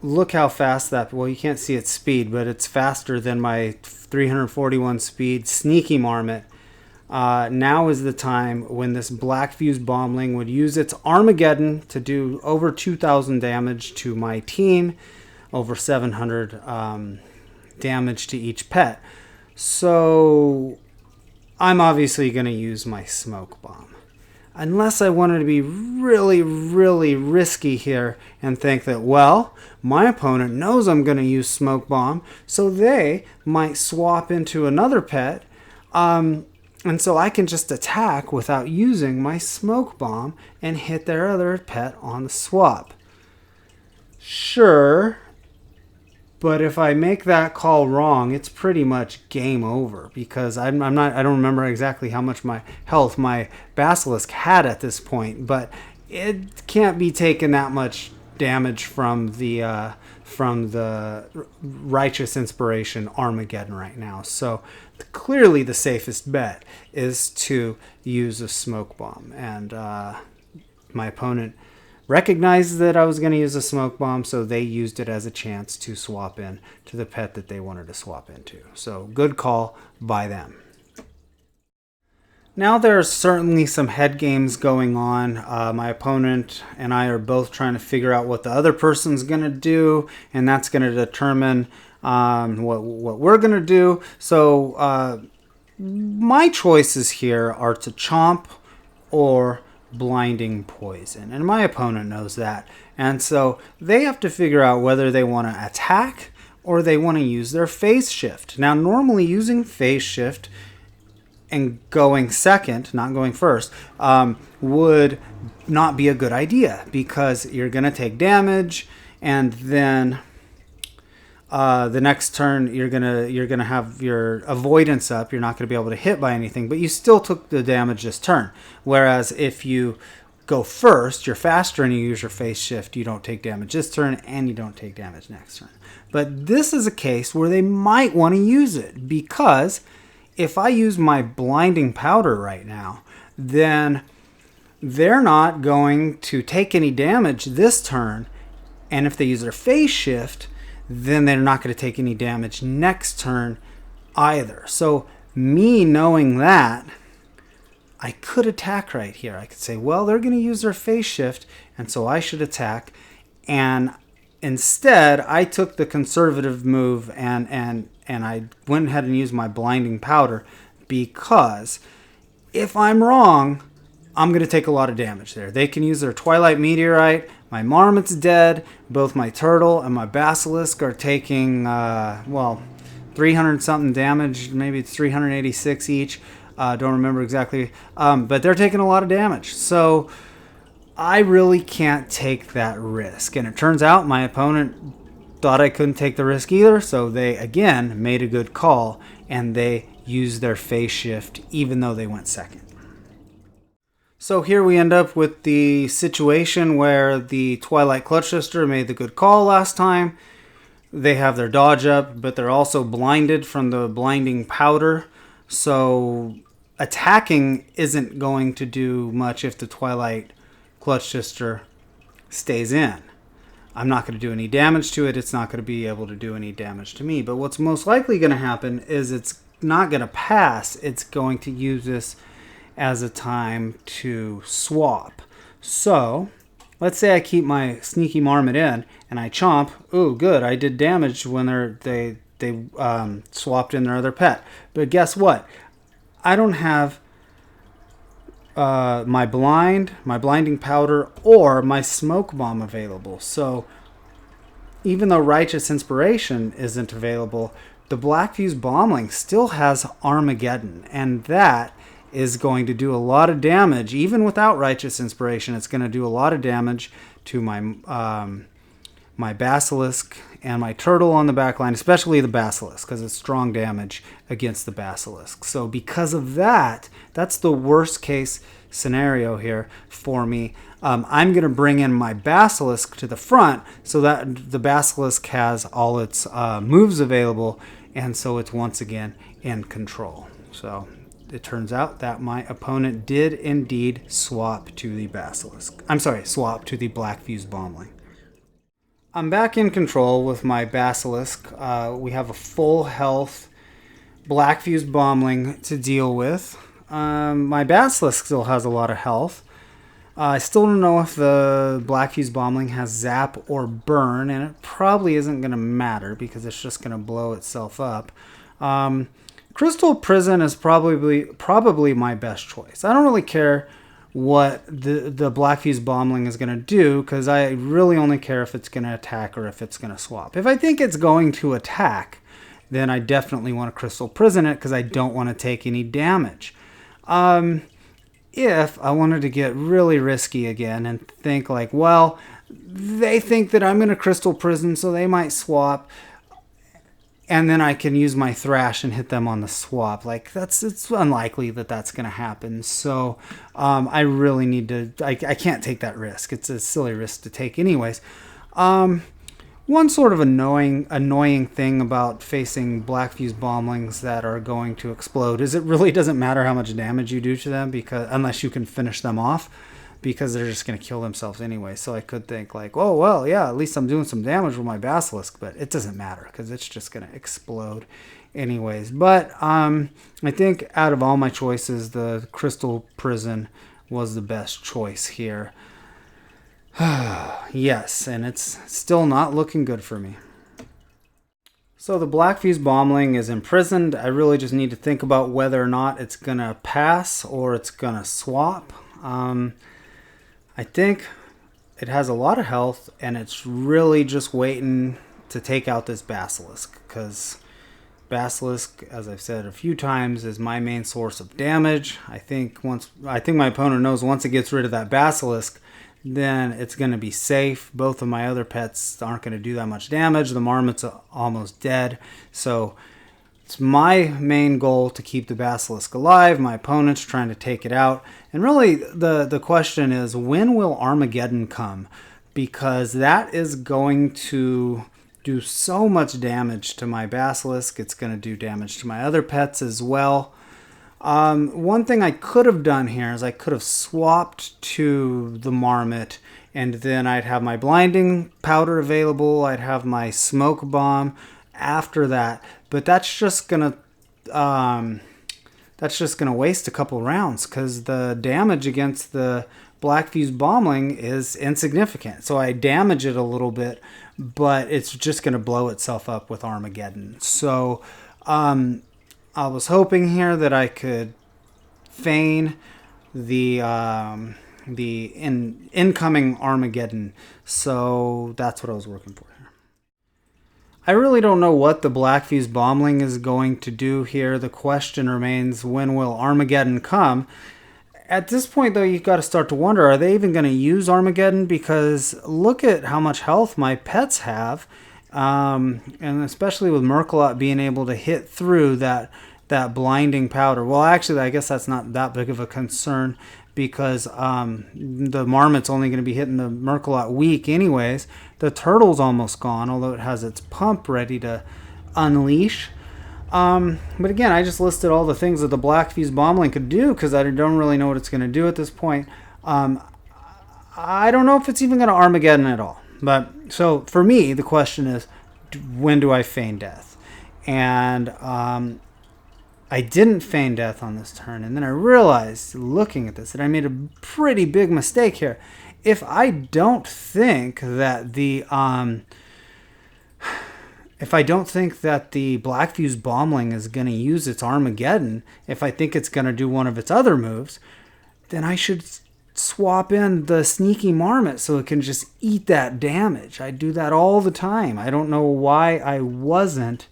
Look how fast that, well, you can't see its speed, but it's faster than my 341 speed Sneaky Marmot. Now is the time when this Black Fuse Bombling would use its Armageddon to do over 2,000 damage to my team, over 700 damage to each pet. So I'm obviously going to use my Smoke Bomb. Unless I wanted to be really, really risky here and think that, well, my opponent knows I'm going to use Smoke Bomb, so they might swap into another pet, and so I can just attack without using my Smoke Bomb and hit their other pet on the swap. Sure, but if I make that call wrong, it's pretty much game over, because I don't remember exactly how much my health my Basilisk had at this point, but it can't be taking that much damage from the Righteous Inspiration Armageddon right now. So clearly the safest bet is to use a Smoke Bomb, and my opponent recognized that I was going to use a Smoke Bomb, so they used it as a chance to swap in to the pet that they wanted to swap into. So good call by them. Now there's certainly some head games going on. My opponent and I are both trying to figure out what the other person's going to do, and that's going to determine what we're going to do. So my choices here are to Chomp or Blinding Poison, and my opponent knows that, and so they have to figure out whether they want to attack or they want to use their phase shift. Now normally using phase shift and going second, not going first, would not be a good idea because you're going to take damage, and then the next turn you're gonna have your avoidance up. You're not gonna be able to hit by anything, but you still took the damage this turn. Whereas if you go first, you're faster and you use your phase shift, you don't take damage this turn and you don't take damage next turn. But this is a case where they might want to use it, because if I use my blinding powder right now, then they're not going to take any damage this turn, and if they use their phase shift, then they're not going to take any damage next turn either. So me knowing that, I could attack right here. I could say, well, they're going to use their phase shift, and so I should attack. And instead, I took the conservative move and I went ahead and used my blinding powder, because if I'm wrong, I'm going to take a lot of damage there. They can use their Twilight Meteorite. My Marmot's dead. Both my Turtle and my Basilisk are taking, 300 something damage. Maybe it's 386 each. Don't remember exactly. But they're taking a lot of damage. So I really can't take that risk. And it turns out my opponent thought I couldn't take the risk either. So they, again, made a good call. And they used their phase shift even though they went second. So here we end up with the situation where the Twilight Clutch Sister made the good call last time. They have their dodge up, but they're also blinded from the blinding powder. So attacking isn't going to do much if the Twilight Clutch Sister stays in. I'm not going to do any damage to it. It's not going to be able to do any damage to me. But what's most likely going to happen is it's not going to pass. It's going to use this as a time to swap. So let's say I keep my Sneaky Marmot in and I chomp. Ooh, good, I did damage when they swapped in their other pet. But guess what? I don't have my blinding powder, or my smoke bomb available. So even though Righteous Inspiration isn't available, the Black Fuse Bombling still has Armageddon, and that is going to do a lot of damage. Even without Righteous Inspiration, it's going to do a lot of damage to my my Basilisk and my Turtle on the back line, especially the Basilisk, because it's strong damage against the Basilisk. So because of that, that's the worst case scenario here for me. I'm going to bring in my Basilisk to the front so that the Basilisk has all its moves available, and so it's once again in control. So it turns out that my opponent did indeed swap to the Basilisk. I'm sorry, swap to the Black Fuse Bombling. I'm back in control with my Basilisk. We have a full health Black Fuse Bombling to deal with. My Basilisk still has a lot of health. I still don't know if the Black Fuse Bombling has Zap or Burn, and it probably isn't going to matter because it's just going to blow itself up. Crystal Prison is probably my best choice. I don't really care what the Black Fuse Bombling is going to do, because I really only care if it's going to attack or if it's going to swap. If I think it's going to attack, then I definitely want to Crystal Prison it, because I don't want to take any damage. If I wanted to get really risky again and think like, well, they think that I'm going to Crystal Prison, so they might swap, and then I can use my Thrash and hit them on the swap. Like, it's unlikely that that's going to happen. So I really need to. I can't take that risk. It's a silly risk to take, anyways. One sort of annoying thing about facing Black Fuse Bomblings that are going to explode is it really doesn't matter how much damage you do to them, because unless you can finish them off, because they're just going to kill themselves anyway. So I could think like, oh, well, yeah, at least I'm doing some damage with my Basilisk, but it doesn't matter because it's just going to explode anyways. But I think out of all my choices, the Crystal Prison was the best choice here. Yes, and it's still not looking good for me. So the Black Fuse Bombling is imprisoned. I really just need to think about whether or not it's going to pass or it's going to swap. I think it has a lot of health, and it's really just waiting to take out this Basilisk, because Basilisk, as I've said a few times, is my main source of damage. I think my opponent knows once it gets rid of that Basilisk, then it's going to be safe. Both of my other pets aren't going to do that much damage. The Marmot's almost dead. So it's my main goal to keep the Basilisk alive. My opponent's trying to take it out. And really, the question is, when will Armageddon come? Because that is going to do so much damage to my Basilisk. It's going to do damage to my other pets as well. One thing I could have done here is I could have swapped to the Marmot, and then I'd have my blinding powder available. I'd have my smoke bomb after that, but that's just gonna waste a couple rounds because the damage against the Black Fuse Bombling is insignificant. So I damage it a little bit, but it's just going to blow itself up with Armageddon. So I was hoping here that I could feign the incoming Armageddon. So that's what I was working for here. I really don't know what the Black Fuse Bombling is going to do here. The question remains, when will Armageddon come? At this point, though, you've got to start to wonder, are they even going to use Armageddon? Because look at how much health my pets have. And especially with Merkelot being able to hit through that blinding powder. Well, actually, I guess that's not that big of a concern because the Marmot's only going to be hitting the Merkelot weak anyways. The Turtle's almost gone, although it has its pump ready to unleash. But again, I just listed all the things that the Black Fuse Bombling could do because I don't really know what it's going to do at this point. I don't know if it's even going to Armageddon at all. But so for me, the question is, when do I feign death? And I didn't feign death on this turn, and then I realized, looking at this, that I made a pretty big mistake here. If I don't think that the Black Fuse Bombling is going to use its Armageddon, if I think it's going to do one of its other moves, then I should swap in the Sneaky Marmot so it can just eat that damage. I do that all the time. I don't know why I wasn't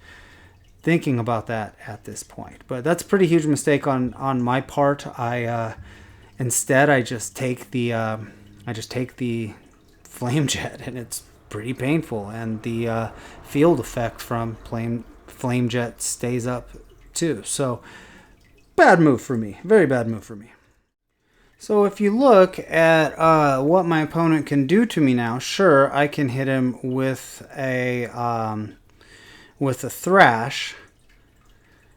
thinking about that at this point. But that's a pretty huge mistake on my part. Instead I just take the Flame Jet, and it's pretty painful, and the field effect from Flame Jet stays up too. So bad move for me. Very bad move for me. So if you look at what my opponent can do to me now, sure, I can hit him with a Thrash,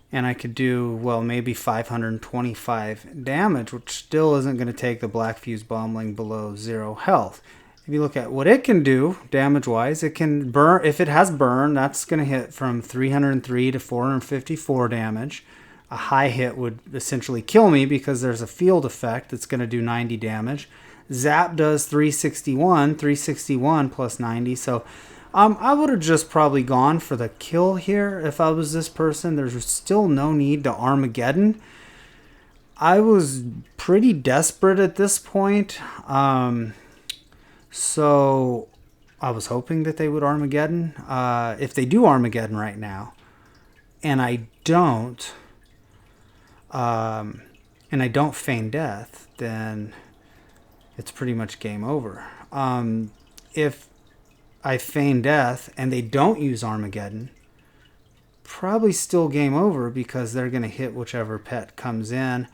and I could do, well, maybe 525 damage, which still isn't going to take the Black Fuse Bombling below 0 health. If you look at what it can do damage-wise, it can burn. If it has burn, that's going to hit from 303 to 454 damage. A high hit would essentially kill me because there's a field effect that's going to do 90 damage. Zap does 361 plus 90. So I would have just probably gone for the kill here if I was this person. There's still no need to Armageddon. I was pretty desperate at this point. So I was hoping that they would Armageddon. If they do Armageddon right now, and I don't feign death, then it's pretty much game over. If I feign death and they don't use Armageddon, probably still game over because they're going to hit whichever pet comes in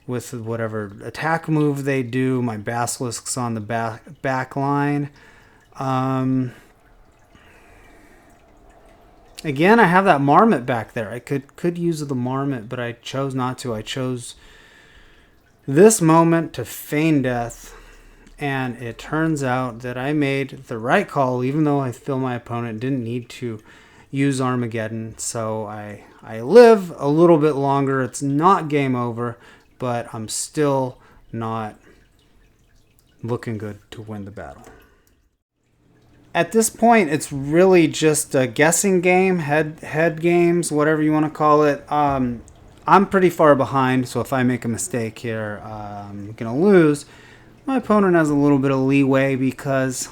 with whatever attack move they do. My Basilisk's on the back line. Again, I have that Marmot back there. I could use the Marmot, but I chose not to. I chose this moment to feign death, and it turns out that I made the right call, even though I feel my opponent didn't need to use Armageddon. So I live a little bit longer. It's not game over, but I'm still not looking good to win the battle. At this point, it's really just a guessing game, head games, whatever you want to call it. I'm pretty far behind, so if I make a mistake here, I'm going to lose. My opponent has a little bit of leeway because,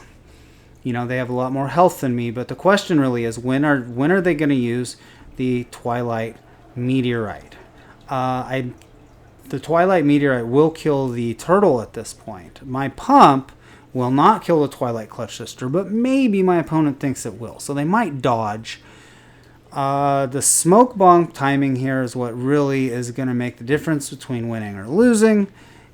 they have a lot more health than me. But the question really is, when are they going to use the Twilight Meteorite. The Twilight Meteorite will kill the turtle at this point. My pump will not kill the Twilight Clutch Sister, but maybe my opponent thinks it will. So they might dodge. The smoke bomb timing here is what really is going to make the difference between winning or losing.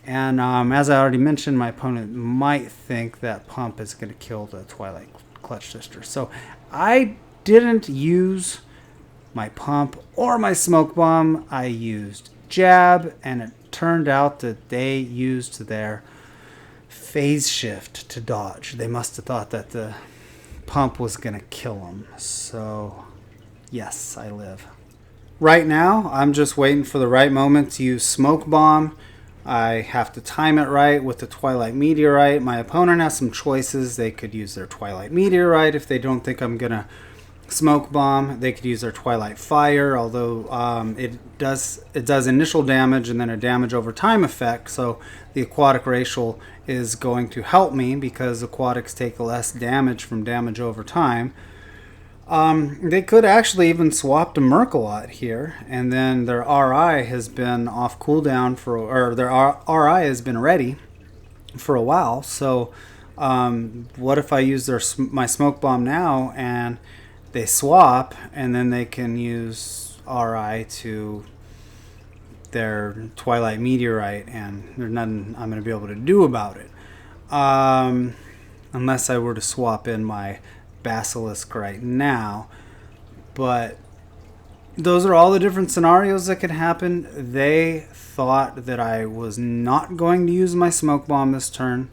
And as I already mentioned, my opponent might think that pump is going to kill the Twilight Clutch Sister. So I didn't use my pump or my smoke bomb. I used jab, and it turned out that they used their phase shift to dodge. They must have thought that the pump was going to kill them. So yes, I live. Right now, I'm just waiting for the right moment to use smoke bomb. I have to time it right with the Twilight Meteorite. My opponent has some choices. They could use their Twilight Meteorite if they don't think I'm going to smoke bomb. They could use their Twilight Fire, although it does initial damage and then a damage over time effect. So the aquatic racial is going to help me because aquatics take less damage from damage over time. They could actually even swap to Mercolot here, and then their RI has been off cooldown or their RI has been ready for a while. So what if I use my smoke bomb now and they swap, and then they can use RI to their Twilight Meteorite, and there's nothing I'm going to be able to do about it. Unless I were to swap in my Basilisk right now. But those are all the different scenarios that could happen. They thought that I was not going to use my smoke bomb this turn.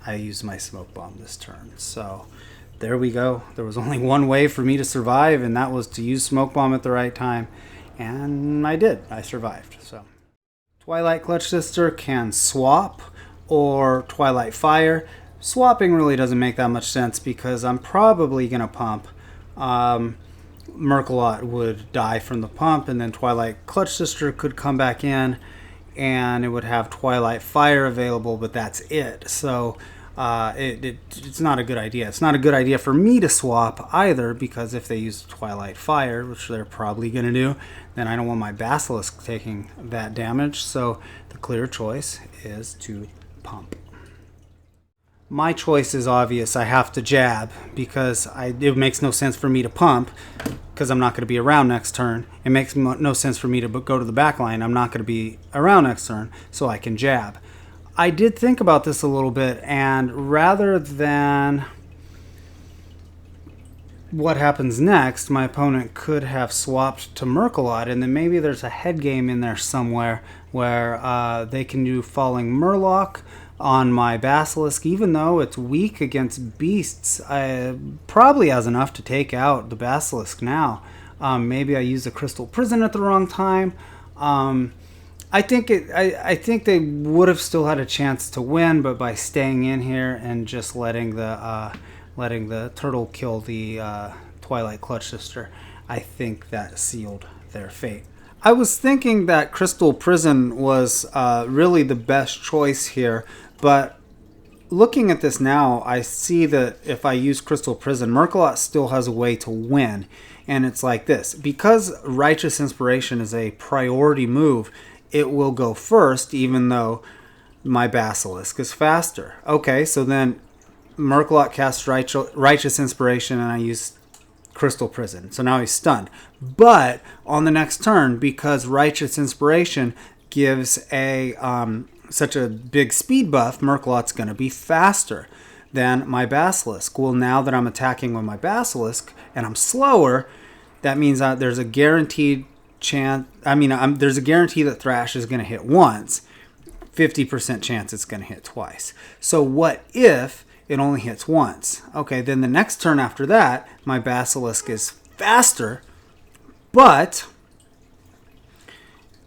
I used my smoke bomb this turn. So there we go. There was only one way for me to survive, and that was to use smoke bomb at the right time, and I did. I survived. So Twilight Clutch Sister can swap or Twilight Fire. Swapping really doesn't make that much sense because I'm probably going to pump. Mercolot would die from the pump, and then Twilight Clutch Sister could come back in, and it would have Twilight Fire available, but that's it. So it's not a good idea. It's not a good idea for me to swap either, because if they use Twilight Fire, which they're probably going to do, then I don't want my Basilisk taking that damage. So the clear choice is to pump. My choice is obvious. I have to jab because it makes no sense for me to pump because I'm not going to be around next turn. It makes no sense for me to go to the back line. I'm not going to be around next turn, so I can jab. I did think about this a little bit, and rather than what happens next, my opponent could have swapped to Mercolot, and then maybe there's a head game in there somewhere where they can do Falling Murloc on my Basilisk. Even though it's weak against beasts, I probably has enough to take out the Basilisk now. Maybe I use the Crystal Prison at the wrong time. I think they would have still had a chance to win, but by staying in here and just letting the turtle kill the Twilight Clutch Sister, I think that sealed their fate. I was thinking that Crystal Prison was really the best choice here, but looking at this now, I see that if I use Crystal Prison, Mercolot still has a way to win. And it's like this. Because Righteous Inspiration is a priority move, it will go first, even though my Basilisk is faster. Okay, so then Mercolot casts Righteous Inspiration, and I use Crystal Prison. So now he's stunned. But on the next turn, because Righteous Inspiration gives a such a big speed buff, Mercolot's going to be faster than my Basilisk. Well, now that I'm attacking with my Basilisk and I'm slower, that means that there's a guaranteed chance. There's a guarantee that Thrash is going to hit once. 50% chance it's going to hit twice. So what if it only hits once? Okay, then the next turn after that, my Basilisk is faster, but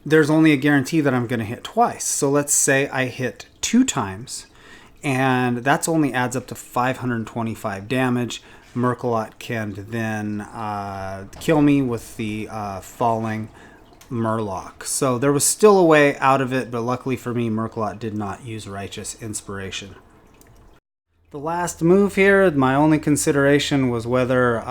there's only a guarantee that I'm going to hit twice. So let's say I hit 2 times, and that's only adds up to 525 damage. Mercolot can then kill me with the Falling Murloc. So there was still a way out of it, but luckily for me, Mercolot did not use Righteous Inspiration. The last move here, my only consideration was whether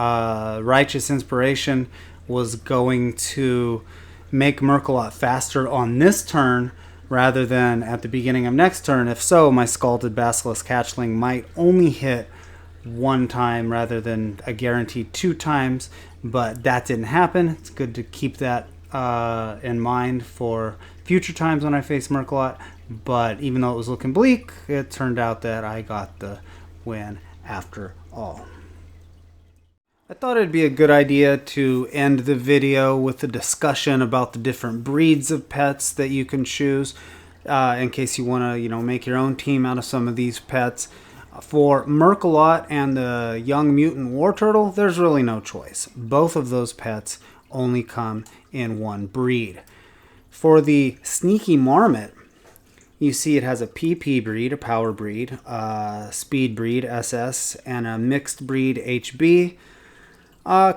Righteous Inspiration was going to make Merkalot faster on this turn rather than at the beginning of next turn. If so, my Scalded Basilisk Hatchling might only hit one time rather than a guaranteed 2 times, but that didn't happen. It's good to keep that in mind for future times when I face Merkalot. But even though it was looking bleak, it turned out that I got the win after all. I thought it'd be a good idea to end the video with a discussion about the different breeds of pets that you can choose, in case you want to, make your own team out of some of these pets. For Merkalot and the young mutant war turtle, there's really no choice. Both of those pets only come in one breed. For the sneaky marmot, you see it has a PP breed, a power breed, speed breed, SS, and a mixed breed, HB.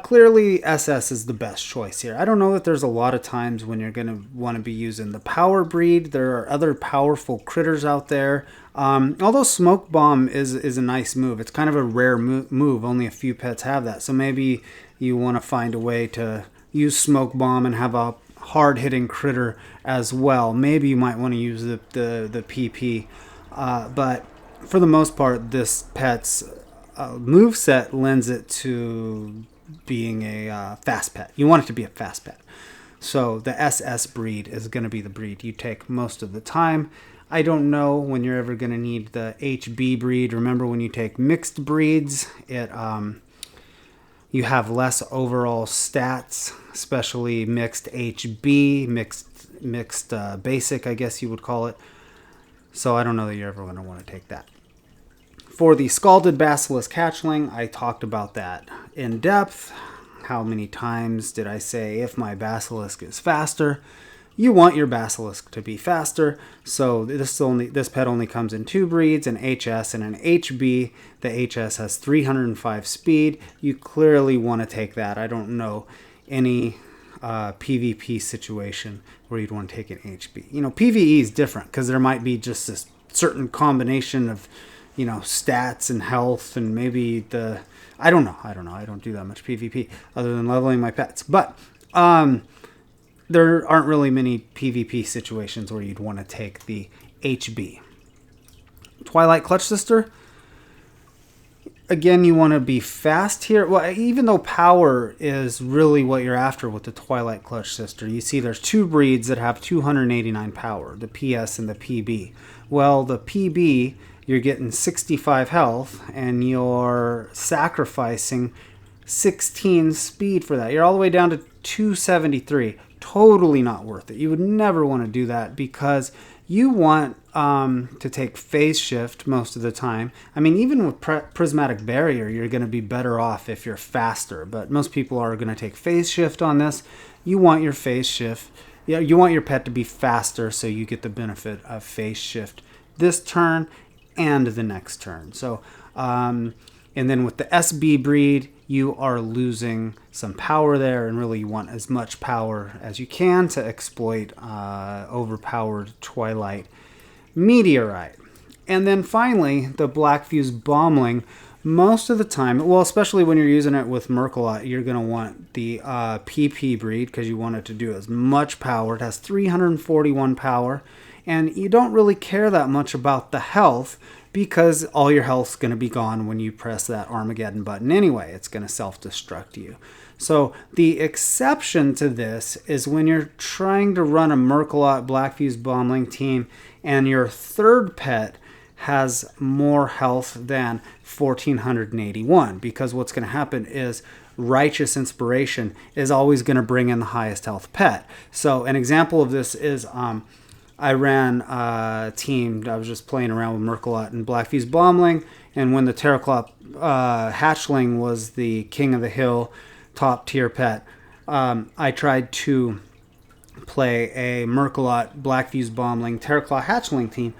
Clearly, SS is the best choice here. I don't know that there's a lot of times when you're going to want to be using the power breed. There are other powerful critters out there. Although Smoke Bomb is a nice move. It's kind of a rare move. Only a few pets have that. So maybe you want to find a way to use Smoke Bomb and have a hard-hitting critter as well. Maybe you might want to use the PP. But for the most part, this pet's moveset lends it to being a fast pet. You want it to be a fast pet. So the SS breed is going to be the breed you take most of the time. I don't know when you're ever going to need the HB breed. Remember, when you take mixed breeds, you have less overall stats, especially mixed HB, mixed basic, I guess you would call it. So I don't know that you're ever going to want to take that. For the Scalded Basilisk Hatchling, I talked about that in depth. How many times did I say if my Basilisk is faster? You want your Basilisk to be faster, so this pet only comes in 2 breeds, an HS and an HB. The HS has 305 speed. You clearly want to take that. I don't know any PvP situation where you'd want to take an HB. PvE is different because there might be just this certain combination of stats and health, and maybe I don't know. I don't do that much PvP other than leveling my pets. But there aren't really many PvP situations where you'd want to take the HB. Twilight Clutch Sister. Again, you want to be fast here. Well, even though power is really what you're after with the Twilight Clutch Sister, you see there's 2 breeds that have 289 power, the PS and the PB. Well, the PB, you're getting 65 health, and you're sacrificing 16 speed for that. You're all the way down to 273. Totally not worth it. You would never want to do that because you want to take phase shift most of the time. I mean, even with Prismatic Barrier, you're going to be better off if you're faster, but most people are going to take phase shift on this. You want your phase shift. Yeah, you want your pet to be faster so you get the benefit of phase shift this turn and the next turn. So, and then with the SB breed, you are losing some power there, and really you want as much power as you can to exploit overpowered Twilight Meteorite. And then finally, the Blackfuse Bombling. Most of the time, well, especially when you're using it with Merkalot, you're going to want the PP breed because you want it to do as much power. It has 341 power, and you don't really care that much about the health because all your health's going to be gone when you press that Armageddon button anyway. It's going to self-destruct you. So the exception to this is when you're trying to run a Merkalot Blackfuse Bombling team and your third pet has more health than 1481, because what's going to happen is Righteous Inspiration is always going to bring in the highest health pet. So an example of this is I ran a team. I was just playing around with Merkalot and Blackfuse Bombling, and when the Terraclop Hatchling was the king of the hill, top tier pet, I tried to play a Merkalot Blackfuse Bombling Terraclaw Hatchling team.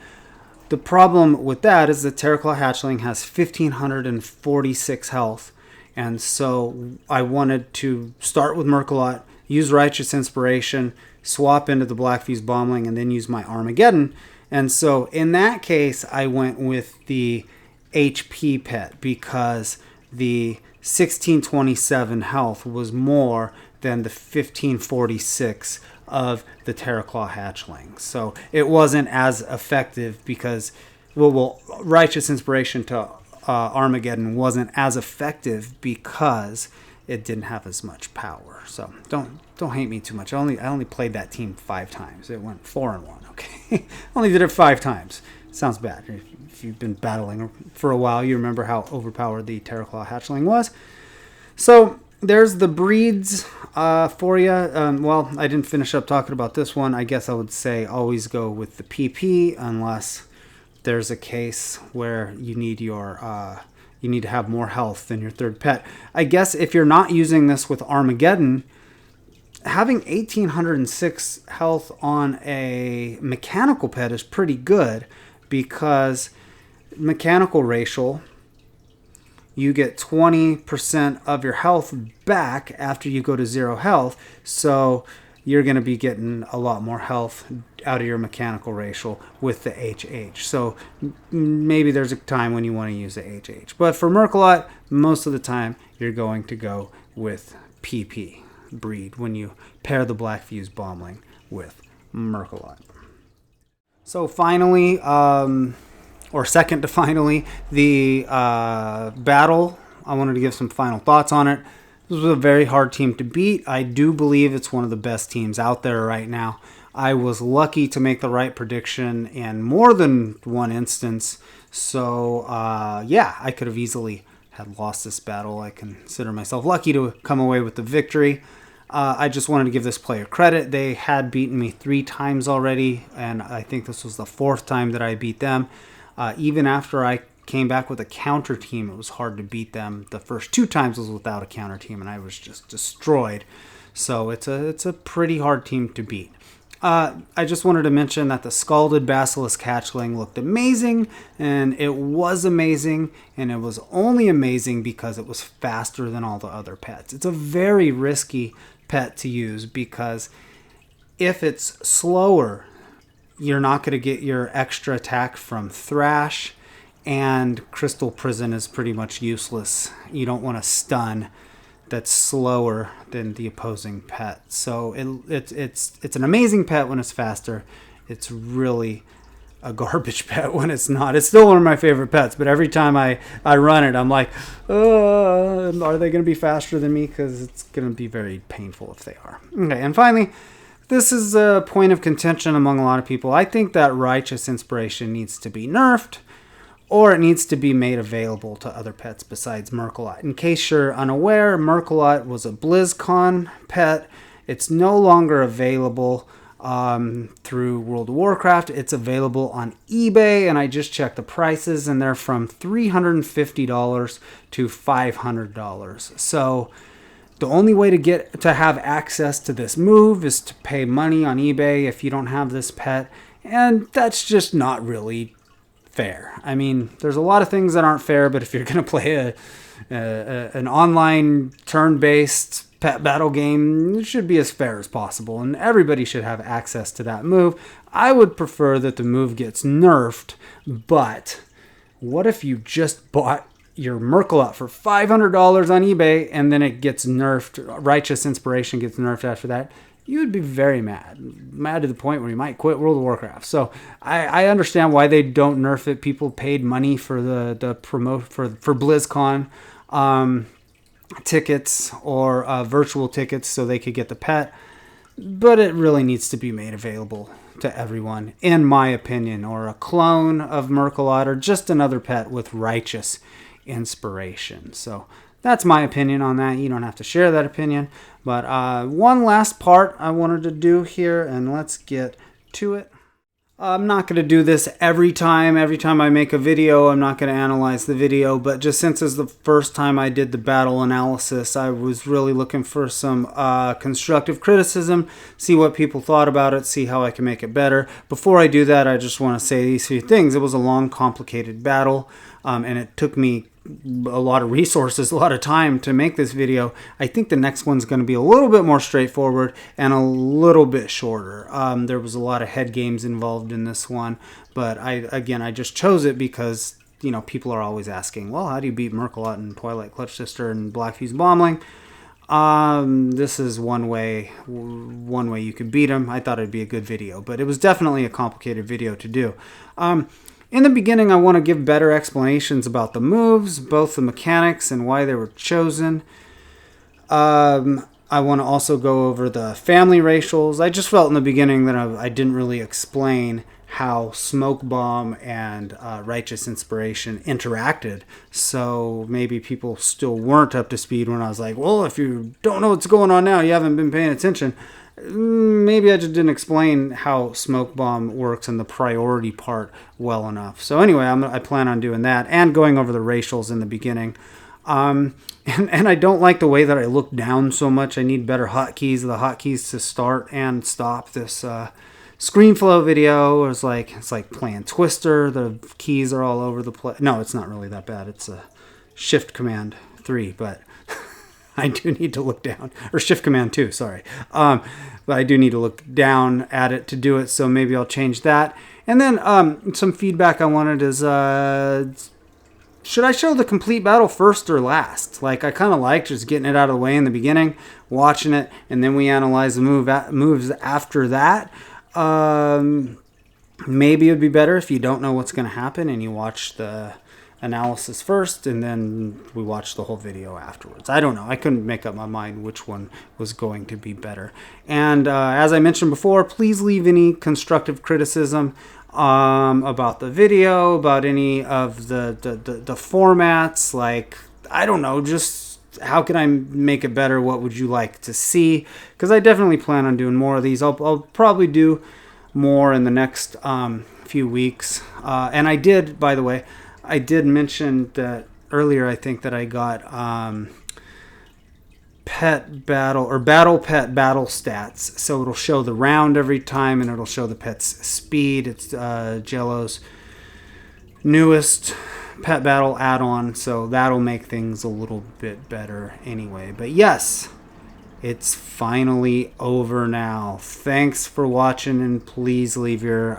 The problem with that is the Terraclaw Hatchling has 1546 health, and so I wanted to start with Merkalot, use Righteous Inspiration, swap into the Blackfuse Bombling, and then use my Armageddon. And so in that case, I went with the HP pet because the 1627 health was more than the 1546 of the Terraclaw Hatchling. So it wasn't as effective because, well, Righteous Inspiration to Armageddon wasn't as effective because it didn't have as much power. So don't hate me too much. I only played that team 5 times. It went 4-1. Okay, only did it 5 times. Sounds bad. If you've been battling for a while, you remember how overpowered the Terraclaw Hatchling was. So there's the breeds for you. Well, I didn't finish up talking about this one. I guess I would say always go with the PP unless there's a case where you need your you need to have more health than your third pet. I guess if you're not using this with Armageddon, having 1806 health on a mechanical pet is pretty good, because mechanical racial, you get 20% of your health back after you go to 0 health. So you're going to be getting a lot more health out of your mechanical racial with the HH. So maybe there's a time when you want to use the HH. But for Mercolot, most of the time you're going to go with PP breed when you pair the Black Fuse Bombling with Mercolot. So finally, or second to finally, the battle. I wanted to give some final thoughts on it. This was a very hard team to beat. I do believe it's one of the best teams out there right now. I was lucky to make the right prediction in more than one instance. So, yeah, I could have easily had lost this battle. I consider myself lucky to come away with the victory. I just wanted to give this player credit. They had beaten me 3 times already, and I think this was the 4th time that I beat them. Even after I came back with a counter team, it was hard to beat them. The first 2 times was without a counter team, and I was just destroyed. So it's a pretty hard team to beat. I just wanted to mention that the Scalded Basilisk Hatchling looked amazing, and it was amazing, and it was only amazing because it was faster than all the other pets. It's a very risky pet to use because if it's slower, you're not going to get your extra attack from Thrash, and Crystal Prison is pretty much useless. You don't want to stun that's slower than the opposing pet. So it's an amazing pet when it's faster. It's really a garbage pet when it's not. It's still one of my favorite pets, but every time I run it, I'm like, are they going to be faster than me? Because it's going to be very painful if they are. Okay, and finally, this is a point of contention among a lot of people. I think that Righteous Inspiration needs to be nerfed, or it needs to be made available to other pets besides Mercolot. In case you're unaware, Mercolot was a BlizzCon pet. It's no longer available through World of Warcraft. It's available on eBay, and I just checked the prices, and they're from $350 to $500. So the only way to have access to this move is to pay money on eBay if you don't have this pet, and that's just not really fair. I mean, there's a lot of things that aren't fair, but if you're going to play an online turn-based pet battle game, it should be as fair as possible, and everybody should have access to that move. I would prefer that the move gets nerfed, but what if you just bought your Mercolot for $500 on eBay and then it gets nerfed, Righteous Inspiration gets nerfed after that? You would be very mad to the point where you might quit World of Warcraft. So I understand why they don't nerf it. People paid money for the promote for BlizzCon tickets or virtual tickets so they could get the pet, but it really needs to be made available to everyone, in my opinion, or a clone of Mercolot or just another pet with Righteous Inspiration. So that's my opinion on that. You don't have to share that opinion. But one last part I wanted to do here, and let's get to it. I'm not going to do this every time. Every time I make a video, I'm not going to analyze the video. But just since it's the first time I did the battle analysis, I was really looking for some constructive criticism, see what people thought about it, see how I can make it better. Before I do that, I just want to say these few things. It was a long, complicated battle, and it took me a lot of resources, a lot of time to make this video. I think the next one's going to be a little bit more straightforward and a little bit shorter. There was a lot of head games involved in this one, but I just chose it because, you know, people are always asking, well, how do you beat Mercolot and Twilight Clutch Sister and Black Fuse Bombling? This is one way you could beat him. I thought it'd be a good video, but it was definitely a complicated video to do. In the beginning, I want to give better explanations about the moves, both the mechanics and why they were chosen. I want to also go over the family racials. I just felt in the beginning that I didn't really explain how Smoke Bomb and Righteous Inspiration interacted. So maybe people still weren't up to speed when I was like, well, if you don't know what's going on now, you haven't been paying attention. Maybe I just didn't explain how Smoke Bomb works and the priority part well enough. So anyway, I plan on doing that and going over the racials in the beginning. And I don't like the way that I look down so much. I need better hotkeys. The hotkeys to start and stop this ScreenFlow video. It's like playing Twister. The keys are all over the place. No, it's not really that bad. It's a Shift Command 3, but I do need to look down. Or Shift Command 2, sorry. But I do need to look down at it to do it, so maybe I'll change that. And then some feedback I wanted is, should I show the complete battle first or last? Like, I kind of like just getting it out of the way in the beginning, watching it, and then we analyze the moves after that. Maybe it would be better if you don't know what's going to happen and you watch the analysis first and then we watch the whole video afterwards. I don't know. I couldn't make up my mind which one was going to be better. And as I mentioned before, please leave any constructive criticism about the video, about any of the formats. Like, I don't know, just how can I make it better? What would you like to see? Because I definitely plan on doing more of these. I'll probably do more in the next few weeks. And I did, by the way, I did mention that earlier. I think that I got pet battle or battle pet battle stats, so it'll show the round every time and it'll show the pet's speed. It's Jello's newest pet battle add-on, so that'll make things a little bit better anyway. But yes, it's finally over now. Thanks for watching, and please leave your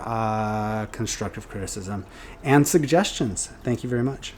constructive criticism and suggestions. Thank you very much.